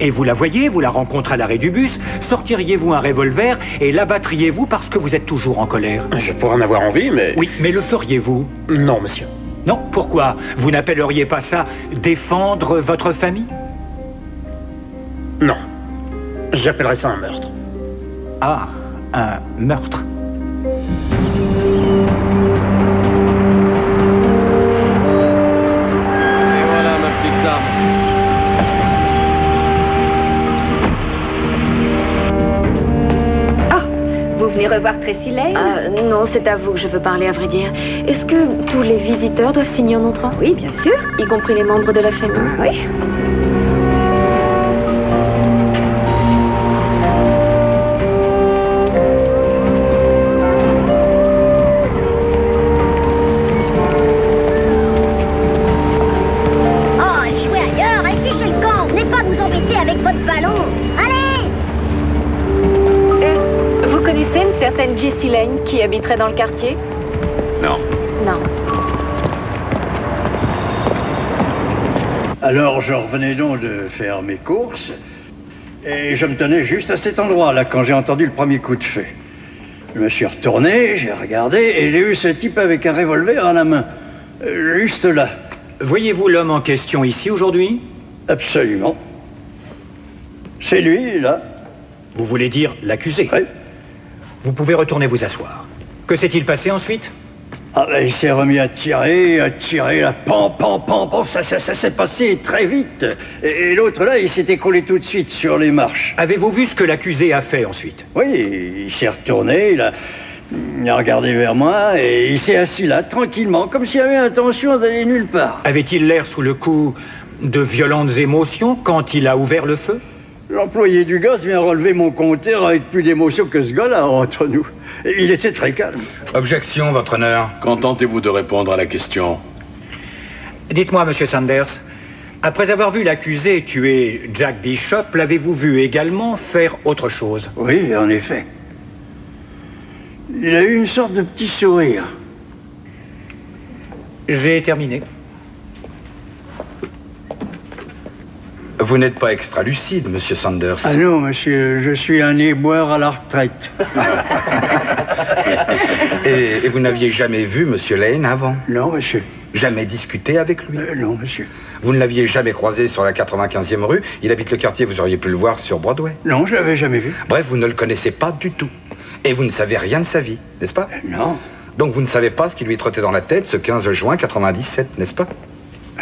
Et vous la voyez, vous la rencontrez à l'arrêt du bus, sortiriez-vous un revolver et l'abattriez-vous parce que vous êtes toujours en colère? Je pourrais en avoir envie, mais... Oui, mais le feriez-vous? Non, monsieur. Non, pourquoi? Vous n'appelleriez pas ça défendre votre famille? Non. J'appellerais ça un meurtre. Ah, un meurtre. Et voilà, ma petite dame. Vous venez revoir Tracy Lane? Non, c'est à vous que je veux parler, à vrai dire. Est-ce que tous les visiteurs doivent signer en entrant? Oui, bien sûr. Y compris les membres de la famille? Oui. Certaine Jessie Lane qui habiterait dans le quartier? Non. Non. Alors, je revenais donc de faire mes courses, et je me tenais juste à cet endroit-là quand j'ai entendu le premier coup de feu. Je me suis retourné, j'ai regardé, et j'ai vu ce type avec un revolver à la main. Juste là. Voyez-vous l'homme en question ici aujourd'hui? Absolument. C'est lui, là. Vous voulez dire l'accusé? Oui. Vous pouvez retourner vous asseoir. Que s'est-il passé ensuite? Ah ben, il s'est remis à tirer, là, pam, pam, pam, pam, ça s'est passé très vite. Et l'autre là, il s'est écroulé tout de suite sur les marches. Avez-vous vu ce que l'accusé a fait ensuite? Oui, il s'est retourné, il a regardé vers moi et il s'est assis là, tranquillement, comme s'il avait intention d'aller nulle part. Avait-il l'air sous le coup de violentes émotions quand il a ouvert le feu? L'employé du gaz vient relever mon compteur avec plus d'émotion que ce gars-là entre nous. Il était très calme. Objection, votre honneur. Contentez-vous de répondre à la question. Dites-moi, monsieur Sanders, après avoir vu l'accusé tuer Jack Bishop, l'avez-vous vu également faire autre chose? Oui, en effet. Il a eu une sorte de petit sourire. J'ai terminé. Vous n'êtes pas extra-lucide, monsieur Sanders. Ah non, monsieur, je suis un éboueur à la retraite. Et vous n'aviez jamais vu monsieur Lane avant? Non, monsieur. Jamais discuté avec lui? Non, monsieur. Vous ne l'aviez jamais croisé sur la 95e rue? Il habite le quartier, vous auriez pu le voir sur Broadway? Non, je l'avais jamais vu. Bref, vous ne le connaissez pas du tout. Et vous ne savez rien de sa vie, n'est-ce pas? Non. Donc vous ne savez pas ce qui lui trottait dans la tête ce 15 juin 97, n'est-ce pas?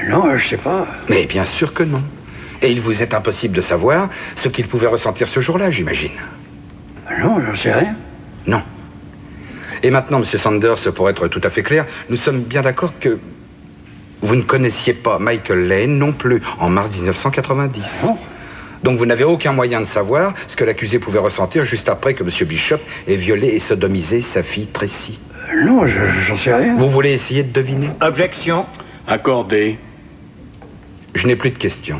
Non, je sais pas. Mais bien sûr que non. Et il vous est impossible de savoir ce qu'il pouvait ressentir ce jour-là, j'imagine. Non, j'en sais rien. Non. Et maintenant, monsieur Sanders, pour être tout à fait clair, nous sommes bien d'accord que vous ne connaissiez pas Michael Lane non plus en mars 1990. Non. Donc vous n'avez aucun moyen de savoir ce que l'accusé pouvait ressentir juste après que monsieur Bishop ait violé et sodomisé sa fille Tracy. Non, j'en sais rien. Vous voulez essayer de deviner? Objection. Accordé. Je n'ai plus de questions.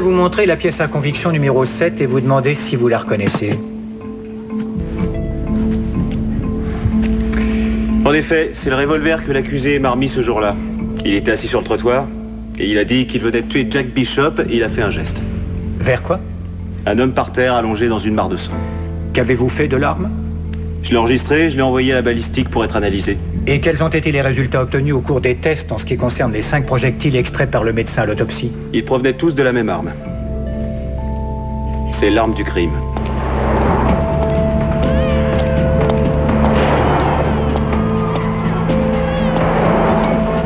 vous montrer la pièce à conviction numéro 7 et vous demander si vous la reconnaissez. En effet, c'est le revolver que l'accusé m'a remis ce jour-là. Il était assis sur le trottoir et il a dit qu'il venait de tuer Jack Bishop et il a fait un geste. Vers quoi? Un homme par terre allongé dans une mare de sang. Qu'avez-vous fait de l'arme? Je l'ai enregistré, je l'ai envoyé à la balistique pour être analysé. Et quels ont été les résultats obtenus au cours des tests en ce qui concerne les 5 projectiles extraits par le médecin à l'autopsie? Ils provenaient tous de la même arme. C'est l'arme du crime.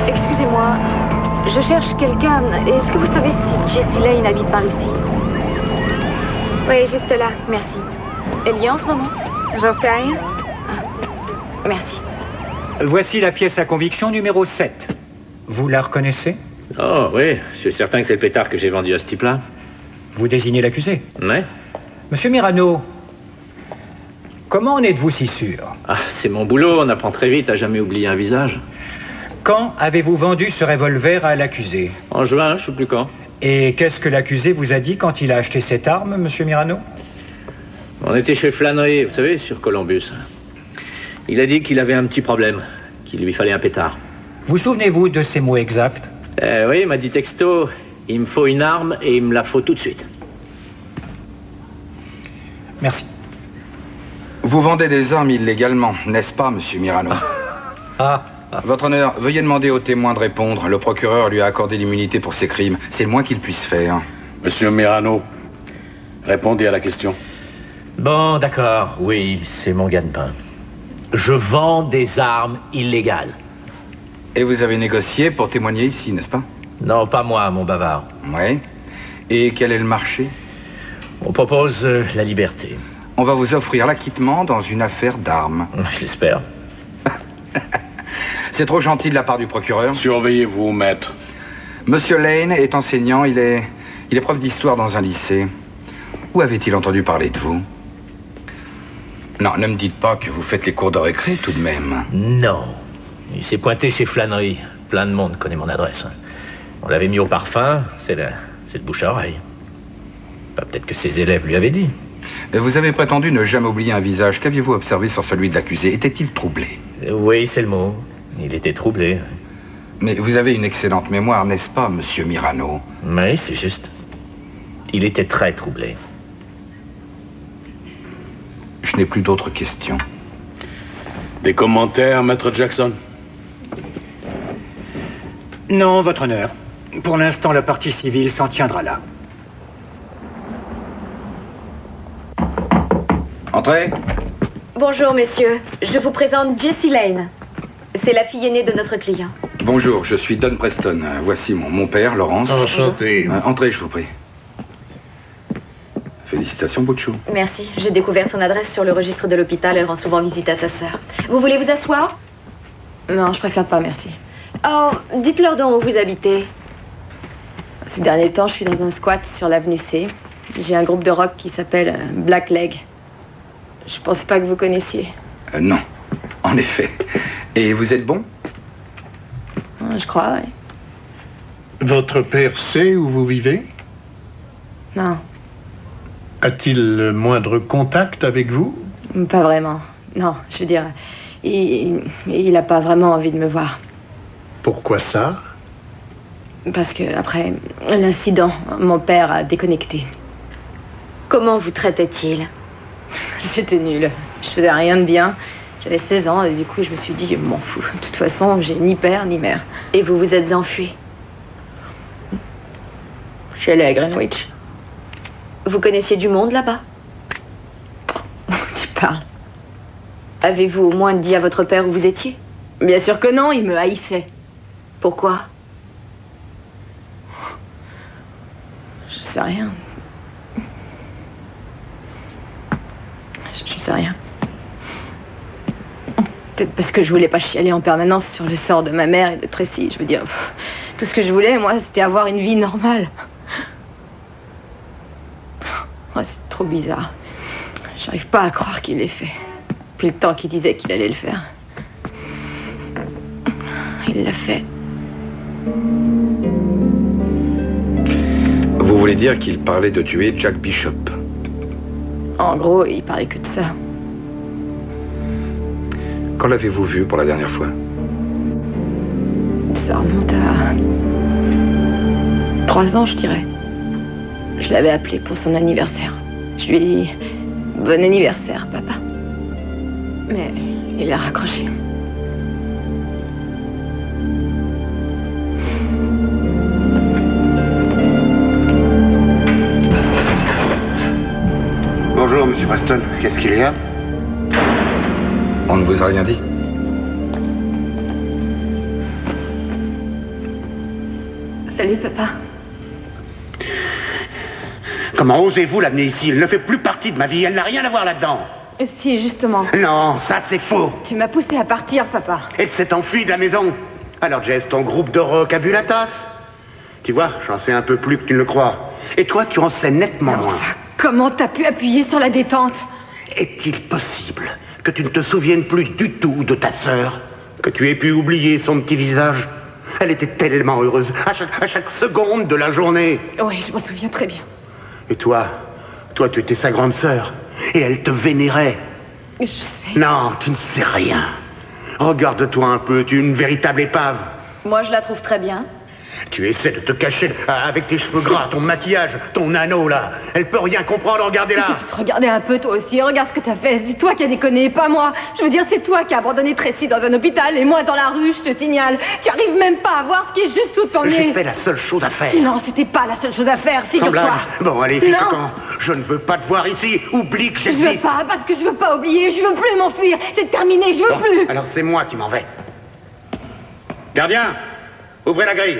Excusez-moi, je cherche quelqu'un. Est-ce que vous savez si Jessie Lane habite par ici? Oui, juste là. Merci. Elle y est en ce moment? J'en sais rien. Merci. Voici la pièce à conviction numéro 7. Vous la reconnaissez? Oh oui, je suis certain que c'est le pétard que j'ai vendu à ce type-là. Vous désignez l'accusé? Ouais. Monsieur Mirano, comment en êtes-vous si sûr? Ah, c'est mon boulot, on apprend très vite à jamais oublier un visage. Quand avez-vous vendu ce revolver à l'accusé? En juin, je sais plus quand. Et qu'est-ce que l'accusé vous a dit quand il a acheté cette arme, monsieur Mirano? On était chez Flannery, vous savez, sur Columbus. Il a dit qu'il avait un petit problème, qu'il lui fallait un pétard. Vous souvenez-vous de ces mots exacts? Oui, il m'a dit texto, il me faut une arme et il me la faut tout de suite. Merci. Vous vendez des armes illégalement, n'est-ce pas, monsieur Mirano? Votre honneur, veuillez demander au témoin de répondre. Le procureur lui a accordé l'immunité pour ses crimes. C'est le moins qu'il puisse faire. Monsieur Mirano, répondez à la question. Bon, d'accord, oui, c'est mon gagne-pain. Je vends des armes illégales. Et vous avez négocié pour témoigner ici, n'est-ce pas? Non, pas moi, mon bavard. Oui. Et quel est le marché? On propose la liberté. On va vous offrir l'acquittement dans une affaire d'armes. Je l'espère. C'est trop gentil de la part du procureur. Surveillez-vous, maître. Monsieur Lane est enseignant, il est prof d'histoire dans un lycée. Où avait-il entendu parler de vous? Non, ne me dites pas que vous faites les cours de récré, tout de même. Non. Il s'est pointé chez Flannery. Plein de monde connaît mon adresse. On l'avait mis au parfum, c'est le bouche à oreille. Peut-être que ses élèves lui avaient dit. Vous avez prétendu ne jamais oublier un visage. Qu'aviez-vous observé sur celui de l'accusé? Était-il troublé? Oui, c'est le mot. Il était troublé. Mais vous avez une excellente mémoire, n'est-ce pas, monsieur Mirano? Oui, c'est juste. Il était très troublé. Je n'ai plus d'autres questions. Des commentaires, maître Jackson? Non, votre honneur. Pour l'instant, la partie civile s'en tiendra là. Entrez. Bonjour, messieurs. Je vous présente Jessie Lane. C'est la fille aînée de notre client. Bonjour, je suis Don Preston. Voici mon père, Laurence. Enchanté. Entrez, je vous prie. Félicitations, Bouchou. Merci. J'ai découvert son adresse sur le registre de l'hôpital. Elle rend souvent visite à sa sœur. Vous voulez vous asseoir? Non, je préfère pas, merci. Oh, dites-leur donc où vous habitez. Ces derniers temps, je suis dans un squat sur l'avenue C. J'ai un groupe de rock qui s'appelle Black Leg. Je pensais pas que vous connaissiez. Non, en effet. Et vous êtes bon? Je crois, oui. Votre père sait où vous vivez? Non, A-t-il le moindre contact avec vous? pas vraiment. Non, je veux dire, il a pas vraiment envie de me voir. Pourquoi ça? Parce que après l'incident, mon père a déconnecté. Comment vous traitait-il? J'étais nulle. Je faisais rien de bien. J'avais 16 ans et du coup je me suis dit, je m'en fous. De toute façon, j'ai ni père ni mère. Et vous vous êtes enfui? Je suis allée à Greenwich. Vous connaissiez du monde là-bas? Tu parles. Avez-vous au moins dit à votre père où vous étiez? Bien sûr que non, il me haïssait. Pourquoi? Je sais rien. Je sais rien. Peut-être parce que je voulais pas chialer en permanence sur le sort de ma mère et de Tracy. Je veux dire, tout ce que je voulais, moi, c'était avoir une vie normale. Oh, c'est trop bizarre. J'arrive pas à croire qu'il l'ait fait. Depuis le temps qu'il disait qu'il allait le faire. Il l'a fait. Vous voulez dire qu'il parlait de tuer Jack Bishop? En gros, il parlait que de ça. Quand l'avez-vous vu pour la dernière fois? Ça remonte à 3 ans, je dirais. Je l'avais appelé pour son anniversaire. Je lui ai dit « Bon anniversaire, papa ». Mais il a raccroché. Bonjour, monsieur Preston. Qu'est-ce qu'il y a? On ne vous a rien dit? Salut, papa. Comment osez-vous l'amener ici? Elle ne fait plus partie de ma vie, elle n'a rien à voir là-dedans. Si, justement. Non, ça c'est faux. Tu m'as poussé à partir, papa. Elle s'est enfuie de la maison. Alors Jess, ton groupe de rock a bu la tasse. Tu vois, j'en sais un peu plus que tu ne le crois. Et toi, tu en sais nettement moins. Comment t'as pu appuyer sur la détente? Est-il possible que tu ne te souviennes plus du tout de ta sœur? Que tu aies pu oublier son petit visage? Elle était tellement heureuse, à chaque seconde de la journée. Oui, je m'en souviens très bien. Et toi, tu étais sa grande sœur. Et elle te vénérait. Je sais. Non, tu ne sais rien. Regarde-toi un peu, tu es une véritable épave. Moi, je la trouve très bien. Tu essaies de te cacher avec tes cheveux gras, ton maquillage, ton anneau, là. Elle peut rien comprendre, regardez-la. Si tu te regardais un peu, toi aussi, regarde ce que t'as fait. C'est toi qui as déconné, pas moi. Je veux dire, c'est toi qui as abandonné Tracy dans un hôpital et moi dans la rue, je te signale. Tu arrives même pas à voir ce qui est juste sous ton nez. J'ai fait la seule chose à faire. Non, c'était pas la seule chose à faire, Sans figure-toi. blague. Bon, allez, fiche Non. camp. Je ne veux pas te voir ici. Oublie que Je j'existe. veux pas, parce que je veux pas oublier, je veux plus m'enfuir. C'est terminé, je veux Bon, plus. alors c'est moi qui m'en vais. Gardien, ouvrez la grille.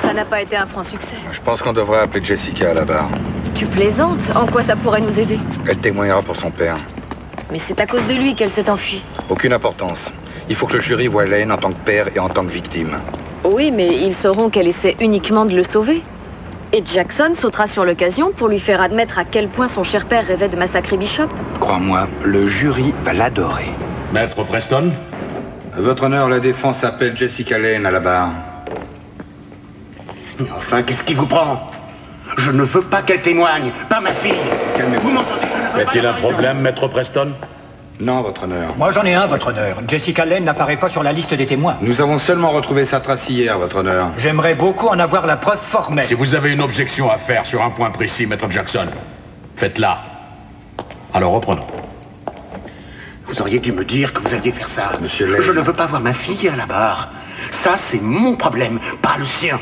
Ça n'a pas été un franc succès. Je pense qu'on devrait appeler Jessica à la barre. Tu plaisantes? En quoi ça pourrait nous aider? Elle témoignera pour son père. Mais c'est à cause de lui qu'elle s'est enfuie. Aucune importance. Il faut que le jury voie Lane en tant que père et en tant que victime. Oui, mais ils sauront qu'elle essaie uniquement de le sauver. Et Jackson sautera sur l'occasion pour lui faire admettre à quel point son cher père rêvait de massacrer Bishop. Crois-moi, le jury va l'adorer. Maître Preston? Votre honneur, la défense appelle Jessica Lane à la barre. Enfin, qu'est-ce qui vous prend? Je ne veux pas qu'elle témoigne, pas ma fille. Calmez-vous, m'entendez? Y a-t-il un problème, Maître Preston? Non, votre honneur. Moi, j'en ai un, votre honneur. Jessica Lane n'apparaît pas sur la liste des témoins. Nous avons seulement retrouvé sa trace hier, votre honneur. J'aimerais beaucoup en avoir la preuve formelle. Si vous avez une objection à faire sur un point précis, Maître Jackson, faites-la. Alors reprenons. Vous auriez dû me dire que vous alliez faire ça. Monsieur Lane. Je ne veux pas voir ma fille à la barre. Ça, c'est mon problème, pas le sien.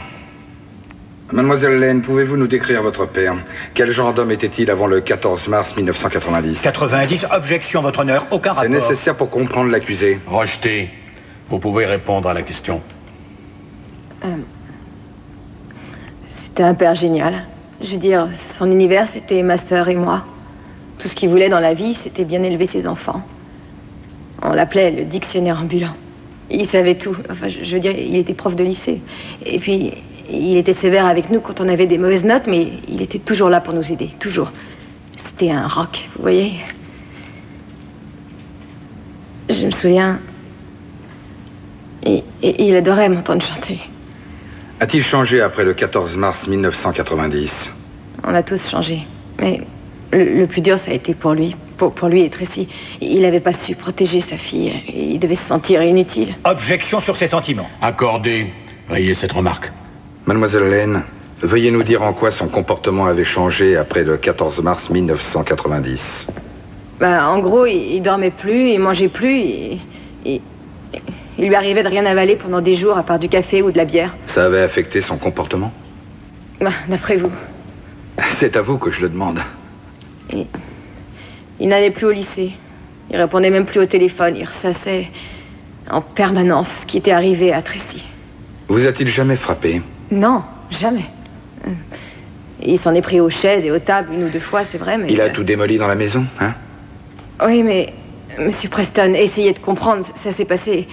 Mademoiselle Lane, pouvez-vous nous décrire votre père? Quel genre d'homme était-il avant le 14 mars 1990? 90, objection, votre honneur, aucun rapport. C'est nécessaire pour comprendre l'accusé. Rejeté. Vous pouvez répondre à la question. C'était un père génial. Je veux dire, son univers, c'était ma sœur et moi. Tout ce qu'il voulait dans la vie, c'était bien élever ses enfants. On l'appelait le dictionnaire ambulant. Il savait tout. Enfin, je veux dire, il était prof de lycée. Et puis, il était sévère avec nous quand on avait des mauvaises notes, mais il était toujours là pour nous aider, toujours. C'était un rock, vous voyez. Je me souviens... Et il adorait m'entendre chanter. A-t-il changé après le 14 mars 1990? On a tous changé. Mais le plus dur, ça a été pour lui. Pour lui et Tracy. Il n'avait pas su protéger sa fille. Il devait se sentir inutile. Objection sur ses sentiments. Accordé. Rayez cette remarque. Mademoiselle Lane, veuillez nous dire en quoi son comportement avait changé après le 14 mars 1990. En gros, il dormait plus, il mangeait plus, il lui arrivait de rien avaler pendant des jours à part du café ou de la bière. Ça avait affecté son comportement? D'après vous. C'est à vous que je le demande. Il n'allait plus au lycée. Il répondait même plus au téléphone. Il ressassait en permanence ce qui était arrivé à Tracy. Vous a-t-il jamais frappé? Non, jamais. Il s'en est pris aux chaises et aux tables 1 ou 2 fois, c'est vrai, mais... Il a tout démoli dans la maison, hein? Oui, mais... Monsieur Preston, essayez de comprendre. Ça s'est passé...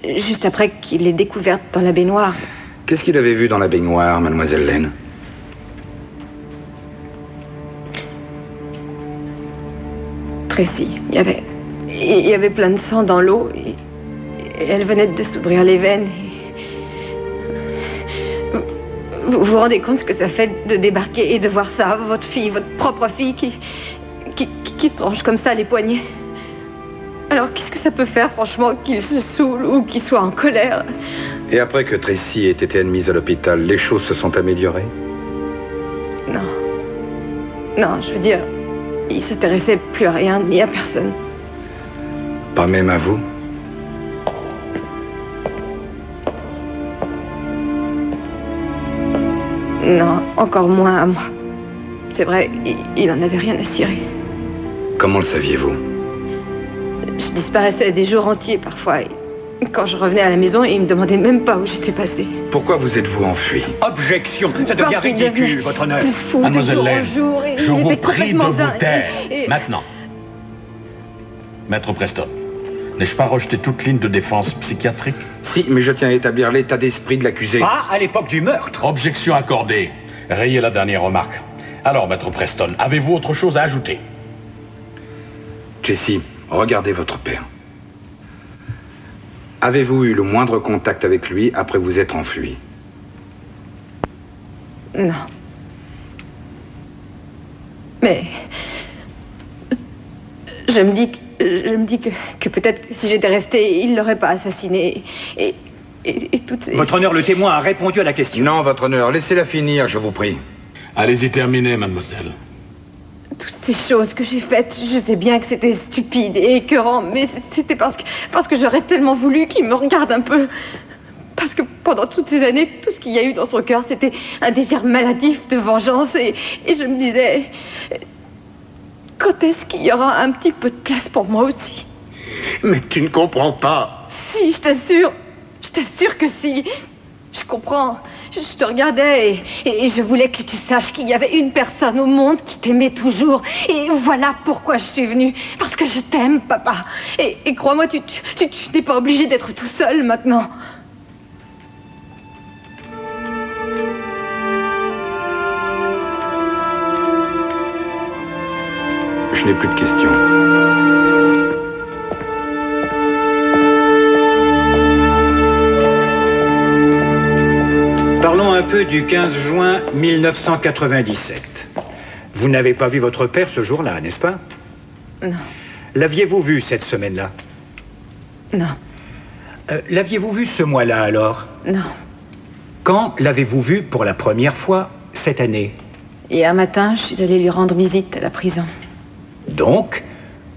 juste après qu'il l'ait découverte dans la baignoire. Qu'est-ce qu'il avait vu dans la baignoire, mademoiselle Lane? Tracy, il il y avait plein de sang dans l'eau et elle venait de s'ouvrir les veines. Vous vous rendez compte ce que ça fait de débarquer et de voir ça, votre fille, votre propre fille qui se tranche comme ça les poignets? Alors qu'est-ce que ça peut faire franchement qu'il se saoule ou qu'il soit en colère? Et après que Tracy ait été admise à l'hôpital, les choses se sont améliorées? Non. Non, je veux dire, il s'intéressait plus à rien ni à personne. Pas même à vous? Non, encore moins à moi. C'est vrai, il en avait rien à cirer. Comment le saviez-vous? Je disparaissais des jours entiers parfois. Et quand je revenais à la maison, il me demandait même pas où j'étais passée. Pourquoi vous êtes-vous enfui? Objection, ça devient ridicule, votre honneur. Mademoiselle Lane, je vous prie de vous taire. Maintenant. Maître Preston, n'ai-je pas rejeté toute ligne de défense psychiatrique? Si, mais je tiens à établir l'état d'esprit de l'accusé. Pas à l'époque du meurtre. Objection accordée. Rayez la dernière remarque. Alors, Maître Preston, avez-vous autre chose à ajouter? Jessie, regardez votre père. Avez-vous eu le moindre contact avec lui après vous être enfui? Non. Mais... Je me dis que peut-être si j'étais restée, il ne l'aurait pas assassiné. Et toutes ces... Votre honneur, le témoin a répondu à la question. Non, votre honneur, laissez-la finir, je vous prie. Allez-y terminer, mademoiselle. Toutes ces choses que j'ai faites, je sais bien que c'était stupide et écœurant, mais c'était parce que j'aurais tellement voulu qu'il me regarde un peu. Parce que pendant toutes ces années, tout ce qu'il y a eu dans son cœur, c'était un désir maladif de vengeance. Et je me disais... Quand est-ce qu'il y aura un petit peu de place pour moi aussi? Mais tu ne comprends pas. Si, je t'assure que si. Je comprends. Je te regardais et je voulais que tu saches qu'il y avait une personne au monde qui t'aimait toujours. Et voilà pourquoi je suis venue. Parce que je t'aime, papa. Et crois-moi, tu n'es pas obligé d'être tout seul maintenant. Je n'ai plus de questions. Parlons un peu du 15 juin 1997. Vous n'avez pas vu votre père ce jour-là, n'est-ce pas? Non. L'aviez-vous vu cette semaine-là? Non. L'aviez-vous vu ce mois-là, alors? Non. Quand l'avez-vous vu pour la première fois cette année? Hier matin, je suis allée lui rendre visite à la prison. Donc,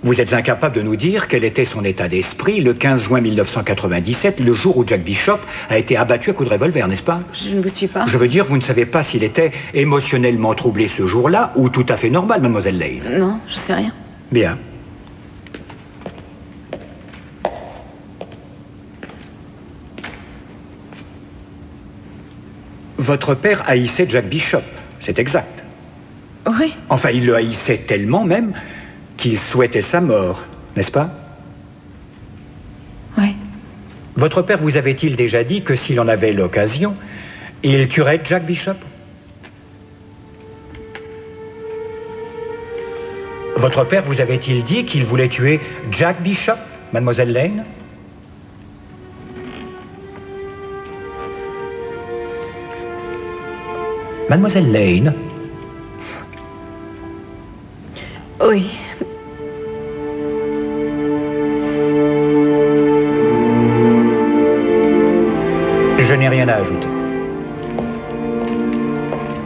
vous êtes incapable de nous dire quel était son état d'esprit le 15 juin 1997, le jour où Jack Bishop a été abattu à coups de revolver, n'est-ce pas? Je ne vous suis pas. Je veux dire, vous ne savez pas s'il était émotionnellement troublé ce jour-là ou tout à fait normal, mademoiselle Lane. Non, je sais rien. Bien. Votre père haïssait Jack Bishop, c'est exact. Oui. Enfin, il le haïssait tellement même qu'il souhaitait sa mort, n'est-ce pas? Oui. Votre père vous avait-il déjà dit que s'il en avait l'occasion, il tuerait Jack Bishop? Votre père vous avait-il dit qu'il voulait tuer Jack Bishop, mademoiselle Lane? Mademoiselle Lane? Oui. Je n'ai rien à ajouter.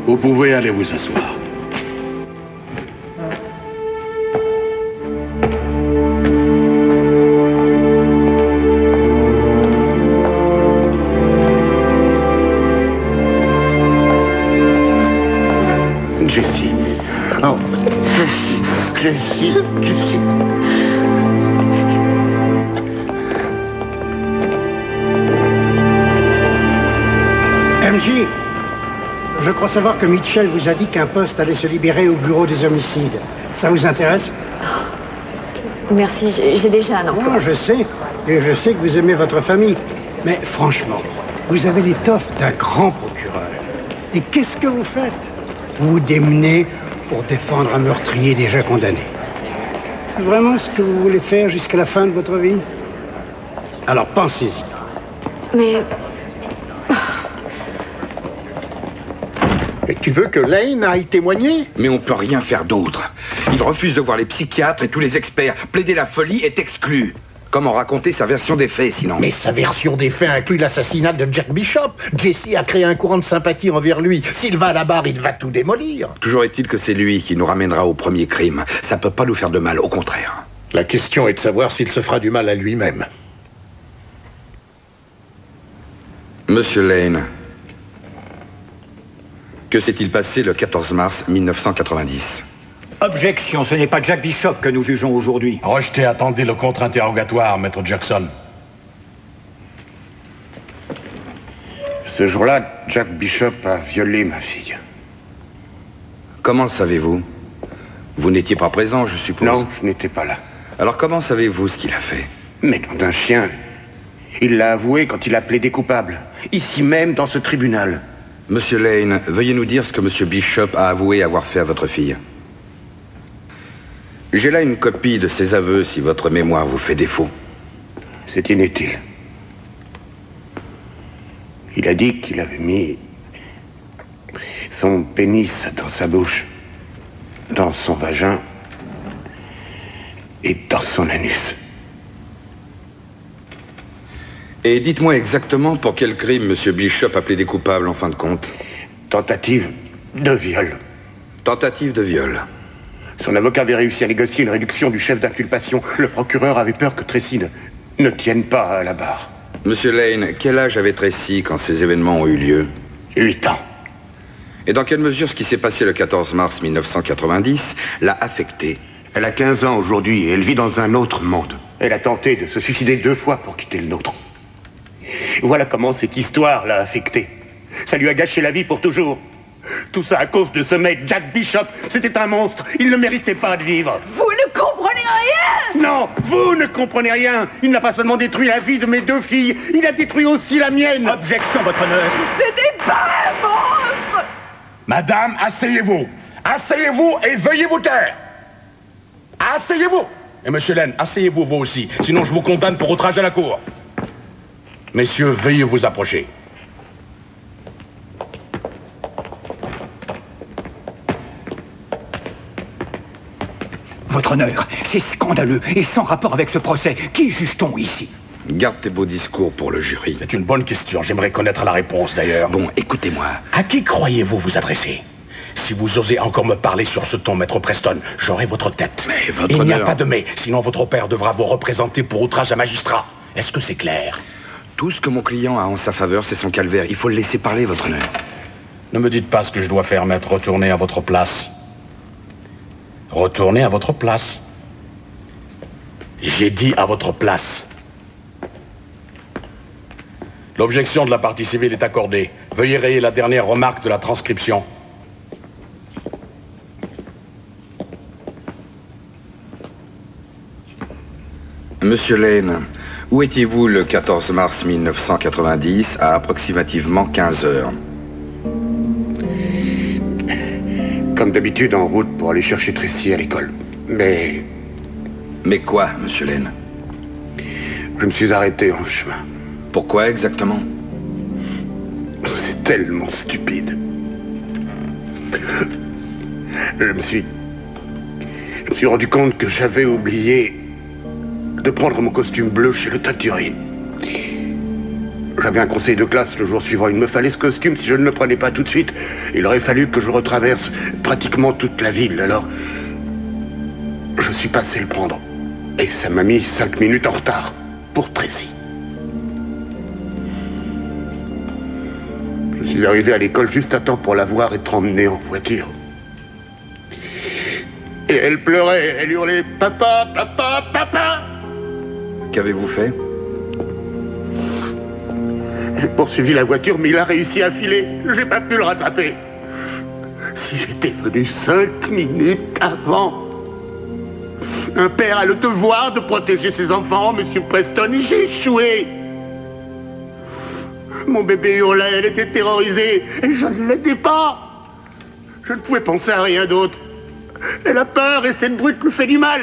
Vous pouvez aller vous asseoir. Jessie. Oh. Jessie. MJ, je crois savoir que Mitchell vous a dit qu'un poste allait se libérer au bureau des homicides. Ça vous intéresse? Merci, j'ai déjà un emploi. Non, je sais. Et je sais que vous aimez votre famille. Mais franchement, vous avez l'étoffe d'un grand procureur. Et qu'est-ce que vous faites? Vous vous démenez pour défendre un meurtrier déjà condamné. vraiment ce que vous voulez faire jusqu'à la fin de votre vie? Alors pensez-y. Mais... Et tu veux que Lane aille témoigner? Mais on peut rien faire d'autre. Il refuse de voir les psychiatres et tous les experts. Plaider la folie est exclu. Comment raconter sa version des faits, sinon? Mais sa version des faits inclut l'assassinat de Jack Bishop. Jesse a créé un courant de sympathie envers lui. S'il va à la barre, il va tout démolir. Toujours est-il que c'est lui qui nous ramènera au premier crime. Ça peut pas nous faire de mal, au contraire. La question est de savoir s'il se fera du mal à lui-même. Monsieur Lane, que s'est-il passé le 14 mars 1990? Objection, ce n'est pas Jack Bishop que nous jugeons aujourd'hui. Rejetez, attendez le contre-interrogatoire, maître Jackson. Ce jour-là, Jack Bishop a violé ma fille. Comment le savez-vous? Vous n'étiez pas présent, je suppose. Non, je n'étais pas là. Alors comment savez-vous ce qu'il a fait? Mais nom d'un chien. Il l'a avoué quand il a plaidé coupable. Ici même, dans ce tribunal. Monsieur Lane, veuillez nous dire ce que Monsieur Bishop a avoué avoir fait à votre fille. J'ai là une copie de ses aveux si votre mémoire vous fait défaut. C'est inutile. Il a dit qu'il avait mis son pénis dans sa bouche, dans son vagin et dans son anus. Et dites-moi exactement pour quel crime Monsieur Bishop a plaidé coupable en fin de compte. Tentative de viol. Tentative de viol. Son avocat avait réussi à négocier une réduction du chef d'inculpation. Le procureur avait peur que Tracy ne tienne pas à la barre. Monsieur Lane, quel âge avait Tracy quand ces événements ont eu lieu? 8 ans. Et dans quelle mesure ce qui s'est passé le 14 mars 1990 l'a affectée? Elle a 15 ans aujourd'hui et elle vit dans un autre monde. Elle a tenté de se suicider 2 fois pour quitter le nôtre. Voilà comment cette histoire l'a affectée. Ça lui a gâché la vie pour toujours. Tout ça à cause de ce mec, Jack Bishop. C'était un monstre. Il ne méritait pas de vivre. Vous ne comprenez rien! Non, vous ne comprenez rien. Il n'a pas seulement détruit la vie de mes 2 filles, il a détruit aussi la mienne. Objection, votre honneur. C'était pas un monstre! Madame, asseyez-vous. Asseyez-vous et veuillez vous taire. Asseyez-vous. Et monsieur Lane, asseyez-vous vous aussi. Sinon je vous condamne pour outrage à la cour. Messieurs, veuillez vous approcher. Votre honneur, c'est scandaleux et sans rapport avec ce procès. Qui juge-t-on ici? Garde tes beaux discours pour le jury. C'est une bonne question. J'aimerais connaître la réponse, d'ailleurs. Bon, écoutez-moi. À qui croyez-vous vous adresser? Si vous osez encore me parler sur ce ton, maître Preston, j'aurai votre tête. Mais votre Il n'y a honneur... pas de mais, sinon votre père devra vous représenter pour outrage à magistrat. Est-ce que c'est clair? Tout ce que mon client a en sa faveur, c'est son calvaire. Il faut le laisser parler, votre honneur. Ne me dites pas ce que je dois faire, maître. Retournez à votre place. Retournez à votre place. J'ai dit à votre place. L'objection de la partie civile est accordée. Veuillez rayer la dernière remarque de la transcription. Monsieur Lane, où étiez-vous le 14 mars 1990 à approximativement 15 heures? Comme d'habitude, en route pour aller chercher Tracy à l'école. Mais... Mais quoi, monsieur Lane? Je me suis arrêté en chemin. Pourquoi exactement? C'est tellement stupide. Je me suis rendu compte que j'avais oublié de prendre mon costume bleu chez le teinturier. J'avais un conseil de classe le jour suivant. Il me fallait ce costume. Si je ne le prenais pas tout de suite, il aurait fallu que je retraverse pratiquement toute la ville. Alors, je suis passé le prendre. Et ça m'a mis 5 minutes en retard pour Tracy. Je suis arrivé à l'école juste à temps pour la voir être emmenée en voiture. Et elle pleurait, elle hurlait « Papa, papa, papa !» Qu'avez-vous fait? J'ai poursuivi la voiture, mais il a réussi à filer. J'ai pas pu le rattraper. Si j'étais venu 5 minutes avant... Un père a le devoir de protéger ses enfants, Monsieur Preston, et j'ai échoué. Mon bébé hurlait, elle était terrorisée, et je ne l'aidais pas. Je ne pouvais penser à rien d'autre. Elle a peur, et cette brute lui fait du mal.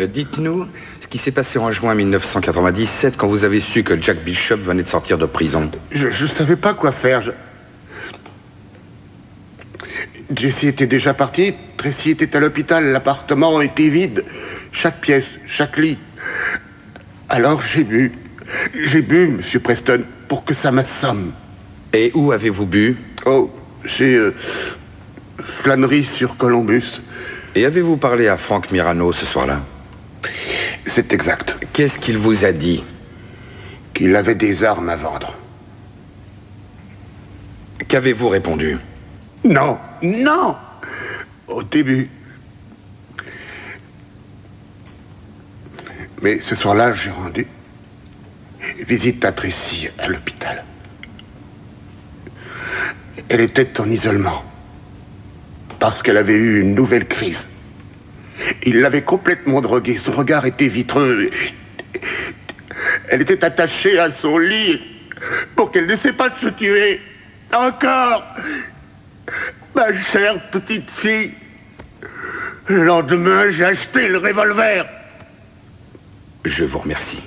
Dites-nous ce qui s'est passé en juin 1997 quand vous avez su que Jack Bishop venait de sortir de prison. Je savais pas quoi faire. Jessie était déjà partie, Tracy était à l'hôpital, l'appartement était vide. Chaque pièce, chaque lit. Alors j'ai bu, Monsieur Preston, pour que ça m'assomme. Et où avez-vous bu? Oh, chez Flannery sur Columbus. Et avez-vous parlé à Frank Mirano ce soir-là? C'est exact. Qu'est-ce qu'il vous a dit? Qu'il avait des armes à vendre. Qu'avez-vous répondu? Non, non! Au début. Mais ce soir-là, j'ai rendu visite à Tracy à l'hôpital. Elle était en isolement. Parce qu'elle avait eu une nouvelle crise. Il l'avait complètement droguée. Son regard était vitreux. Elle était attachée à son lit pour qu'elle n'essaie pas de se tuer. Encore! Ma chère petite fille. Le lendemain, j'ai acheté le revolver. Je vous remercie.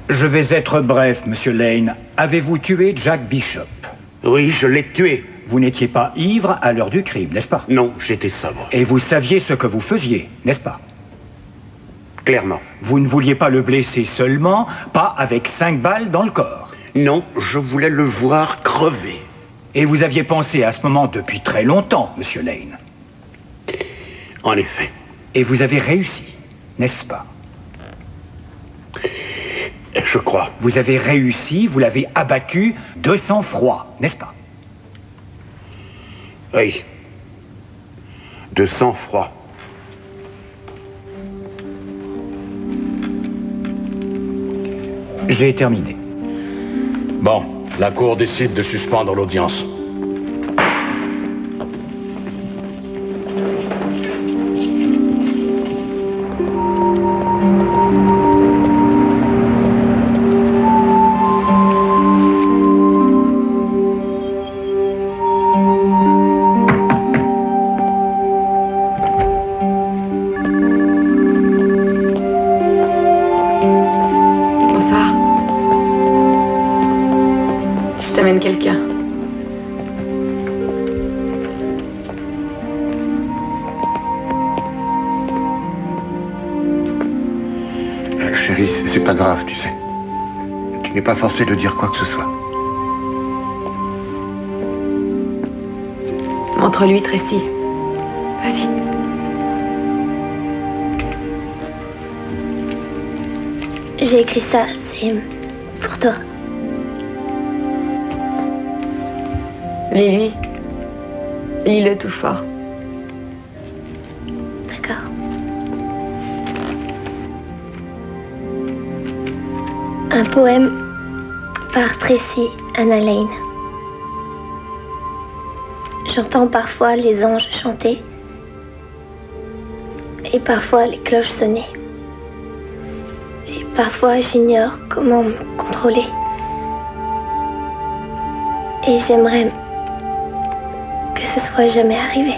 Je vais être bref, Monsieur Lane. Avez-vous tué Jack Bishop? Oui, je l'ai tué. Vous n'étiez pas ivre à l'heure du crime, n'est-ce pas? Non, j'étais sobre. Et vous saviez ce que vous faisiez, n'est-ce pas? Clairement. Vous ne vouliez pas le blesser seulement, pas avec 5 balles dans le corps. Non, je voulais le voir crever. Et vous aviez pensé à ce moment depuis très longtemps, Monsieur Lane. En effet. Et vous avez réussi, n'est-ce pas? Je crois. Vous avez réussi, vous l'avez abattu de sang-froid, n'est-ce pas? Oui. De sang-froid. J'ai terminé. Bon, la Cour décide de suspendre l'audience. Quelqu'un. Chérie, c'est pas grave, tu sais. Tu n'es pas forcé de dire quoi que ce soit. Montre-lui, Tracy. Vas-y. J'ai écrit ça, c'est pour toi. Lis-lui. Lis-le tout fort. D'accord. Un poème par Tracy Anna Lane. J'entends parfois les anges chanter et parfois les cloches sonner. Et parfois j'ignore comment me contrôler. Et j'aimerais que ce soit jamais arrivé.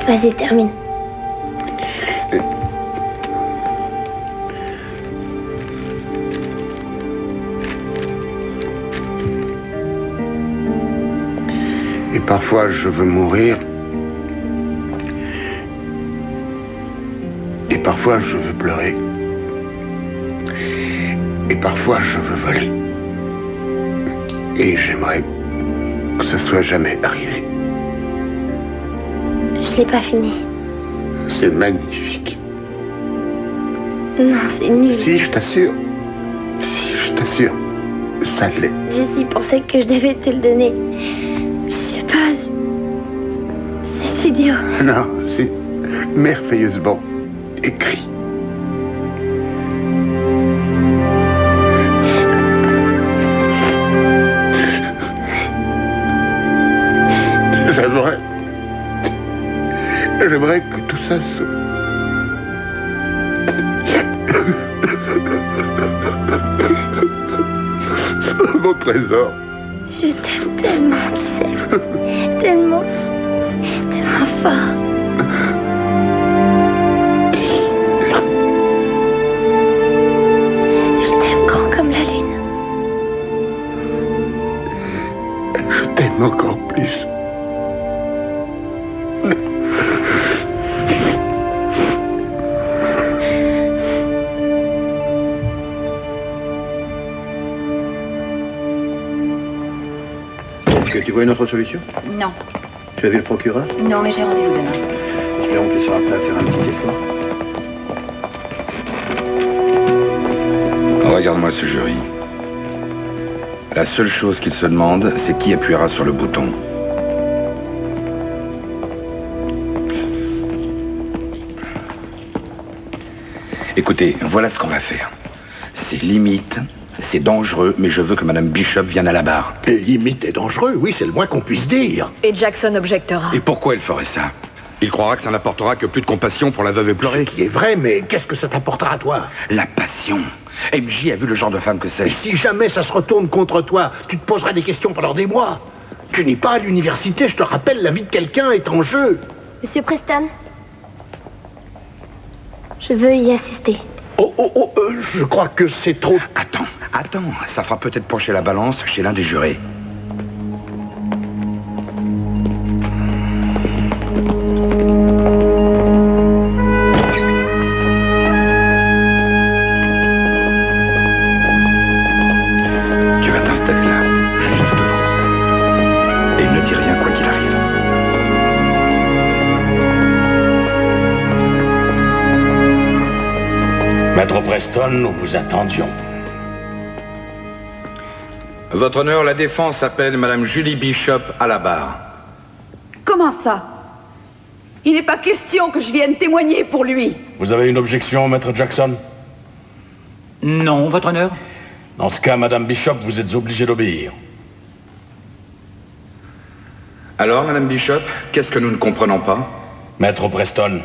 Vas-y, termine. Et parfois, je veux mourir. Et parfois, je veux pleurer. Et parfois, je veux voler. Et j'aimerais que ce soit jamais arrivé. Je l'ai pas fini. C'est magnifique. Non, c'est nul. Si, je t'assure. Si, je t'assure. Ça l'est. Jessie pensait que je devais te le donner. Je sais pas. C'est idiot. Non, c'est merveilleusement écrit. J'aimerais que tout ça Mon trésor. Je t'aime tellement, tu sais. Tellement. Tellement fort. Je t'aime grand comme la lune. Je t'aime encore plus. Est-ce que tu vois une autre solution? Non. Tu as vu le procureur? Non, mais j'ai rendez-vous demain. Espérons qu'il sera prêt à faire un petit effort. Regarde-moi ce jury. La seule chose qu'il se demande, c'est qui appuiera sur le bouton. Écoutez, voilà ce qu'on va faire. C'est limite, c'est dangereux, mais je veux que Madame Bishop vienne à la barre. Limite et dangereux, oui, c'est le moins qu'on puisse dire. Et Jackson objectera. Et pourquoi elle ferait ça? Il croira que ça n'apportera que plus de compassion pour la veuve éplorée. Ce qui est vrai, mais qu'est-ce que ça t'apportera à toi? La passion. MJ a vu le genre de femme que c'est. Et si jamais ça se retourne contre toi, tu te poseras des questions pendant des mois. Tu n'es pas à l'université, je te rappelle, la vie de quelqu'un est en jeu. Monsieur Preston, je veux y assister. Je crois que c'est trop... Attends, ça fera peut-être pencher la balance chez l'un des jurés. Tu vas t'installer là, juste devant. Et ne dis rien quoi qu'il arrive. Maître Preston, nous vous attendions. Votre honneur, la défense appelle Madame Julie Bishop à la barre. Comment ça? Il n'est pas question que je vienne témoigner pour lui. Vous avez une objection, Maître Jackson? Non, votre honneur. Dans ce cas, Madame Bishop, vous êtes obligée d'obéir. Alors, Madame Bishop, qu'est-ce que nous ne comprenons pas? Maître Preston,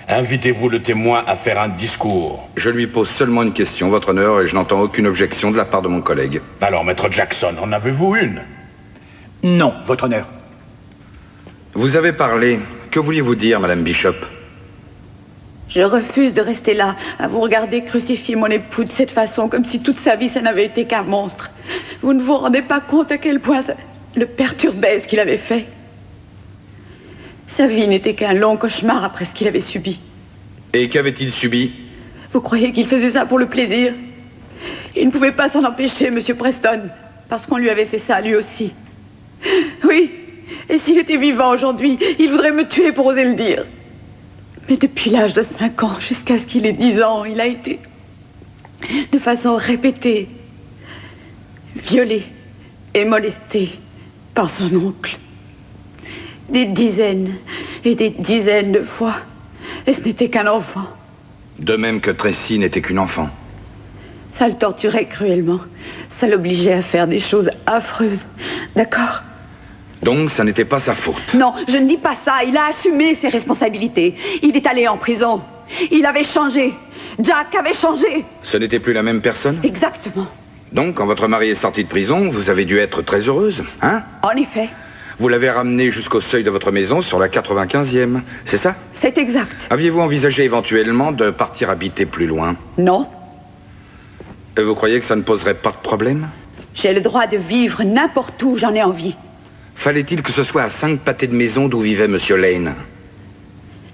invitez-vous le témoin à faire un discours. Je lui pose seulement une question, votre honneur, et je n'entends aucune objection de la part de mon collègue. Alors, Maître Jackson, en avez-vous une? Non, votre honneur. Vous avez parlé. Que vouliez-vous dire, Madame Bishop? Je refuse de rester là, à vous regarder crucifier mon époux de cette façon, comme si toute sa vie, ça n'avait été qu'un monstre. Vous ne vous rendez pas compte à quel point ça le perturbait, ce qu'il avait fait. Sa vie n'était qu'un long cauchemar après ce qu'il avait subi. Et qu'avait-il subi? Vous croyez qu'il faisait ça pour le plaisir? Il ne pouvait pas s'en empêcher, Monsieur Preston, parce qu'on lui avait fait ça, lui aussi. Oui, et s'il était vivant aujourd'hui, il voudrait me tuer pour oser le dire. Mais depuis l'âge de 5 ans, jusqu'à ce qu'il ait 10 ans, il a été, de façon répétée, violé et molesté par son oncle. Des dizaines et des dizaines de fois. Et ce n'était qu'un enfant. De même que Tracy n'était qu'une enfant. Ça le torturait cruellement. Ça l'obligeait à faire des choses affreuses. D'accord? Donc, ça n'était pas sa faute. Non, je ne dis pas ça. Il a assumé ses responsabilités. Il est allé en prison. Il avait changé. Jack avait changé. Ce n'était plus la même personne? Exactement. Donc, quand votre mari est sorti de prison, vous avez dû être très heureuse, hein? En effet. Vous l'avez ramené jusqu'au seuil de votre maison sur la 95e, c'est ça? C'est exact. Aviez-vous envisagé éventuellement de partir habiter plus loin? Non. Et vous croyez que ça ne poserait pas de problème? J'ai le droit de vivre n'importe où j'en ai envie. Fallait-il que ce soit à 5 pâtés de maison d'où vivait Monsieur Lane?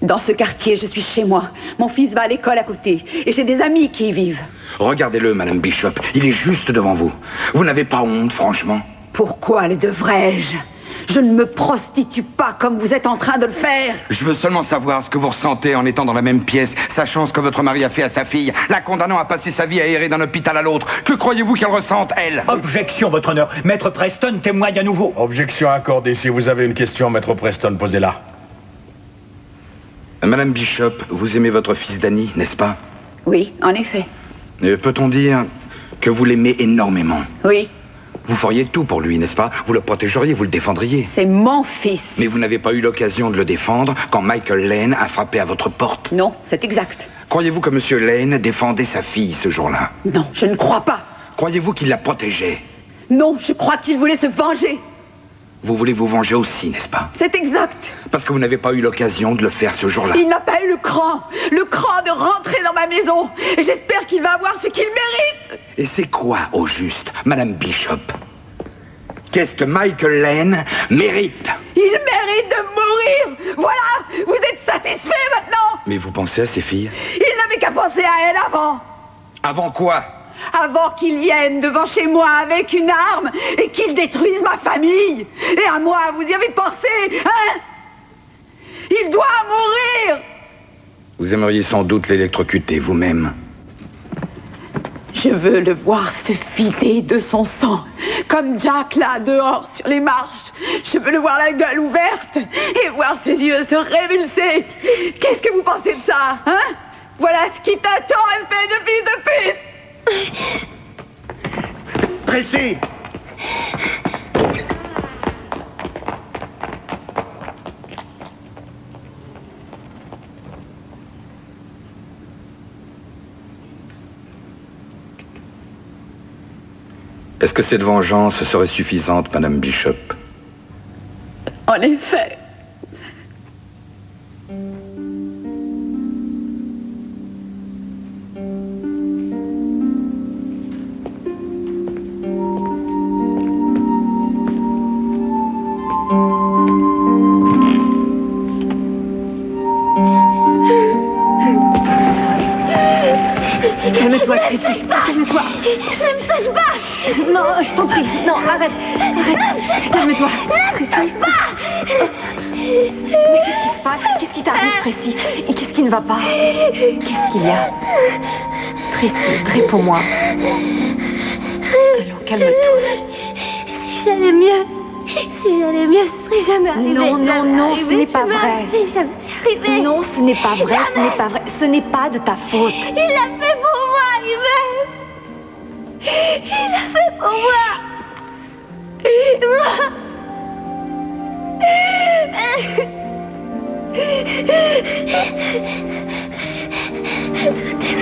Dans ce quartier, je suis chez moi. Mon fils va à l'école à côté. Et j'ai des amis qui y vivent. Regardez-le, Madame Bishop. Il est juste devant vous. Vous n'avez pas honte, franchement? Pourquoi le devrais-je? Je ne me prostitue pas comme vous êtes en train de le faire. Je veux seulement savoir ce que vous ressentez en étant dans la même pièce, sachant ce que votre mari a fait à sa fille, la condamnant à passer sa vie à errer d'un hôpital à l'autre. Que croyez-vous qu'elle ressente, elle? Objection, votre honneur. Maître Preston témoigne à nouveau. Objection accordée. Si vous avez une question, Maître Preston, posez-la. Madame Bishop, vous aimez votre fils Danny, n'est-ce pas? Oui, en effet. Peut-on dire que vous l'aimez énormément? Oui. Vous feriez tout pour lui, n'est-ce pas? Vous le protégeriez, vous le défendriez. C'est mon fils. Mais vous n'avez pas eu l'occasion de le défendre quand Michael Lane a frappé à votre porte. Non, c'est exact. Croyez-vous que Monsieur Lane défendait sa fille ce jour-là? Non, je ne crois pas. Croyez-vous qu'il la protégeait? Non, je crois qu'il voulait se venger. Vous voulez vous venger aussi, n'est-ce pas? C'est exact. Parce que vous n'avez pas eu l'occasion de le faire ce jour-là. Il n'a pas eu le cran de rentrer dans ma maison. Et j'espère qu'il va avoir ce qu'il mérite. Et c'est quoi, au juste, Madame Bishop? Qu'est-ce que Michael Lane mérite? Il mérite de mourir. Voilà, vous êtes satisfait maintenant. Mais vous pensez à ces filles? Il n'avait qu'à penser à elle avant. Avant quoi? Avant qu'il vienne devant chez moi avec une arme et qu'il détruise ma famille. Et à moi, vous y avez pensé, hein? Il doit mourir. Vous aimeriez sans doute l'électrocuter vous-même. Je veux le voir se vider de son sang, comme Jack là, dehors, sur les marches. Je veux le voir la gueule ouverte et voir ses yeux se révulser. Qu'est-ce que vous pensez de ça, hein? Voilà ce qui t'attend, espèce de fils de pute! Tracy! Est-ce que cette vengeance serait suffisante, Madame Bishop? En effet. Calme-toi, Tracy. Calme-toi. Ne me touche pas. Non, je t'en prie. Non, arrête. Arrête. Calme-toi. Ne me touche pas. Mais qu'est-ce qui se passe? Qu'est-ce qui t'arrive, Tracy? Et qu'est-ce qui ne va pas? Qu'est-ce qu'il y a? Tracy, réponds-moi. Allons, calme-toi. Si j'allais mieux, ce serait jamais arrivé. Non, non, non, ce n'est pas vrai. Jamais arrivé. Non, ce n'est pas vrai, ce n'est pas vrai. Ce n'est pas de ta faute. Il l'a fait pour moi, il m'aime. Il l'a fait pour moi. Tout est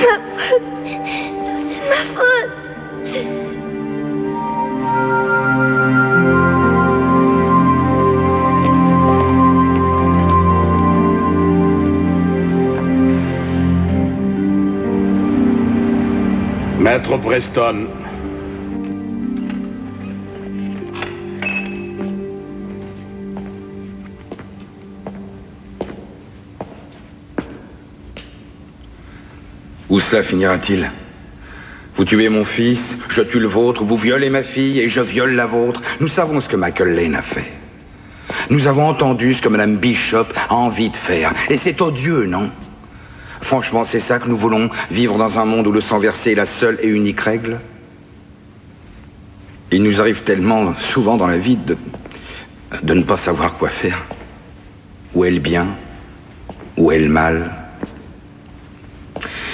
ma faute. Tout c'est ma faute. Maître Preston. Où cela finira-t-il? Vous tuez mon fils, je tue le vôtre, vous violez ma fille et je viole la vôtre. Nous savons ce que Michael Lane a fait. Nous avons entendu ce que Madame Bishop a envie de faire. Et c'est odieux, non? Franchement, c'est ça que nous voulons, vivre dans un monde où le sang versé est la seule et unique règle? Il nous arrive tellement souvent dans la vie de ne pas savoir quoi faire. Où est le bien? Où est le mal?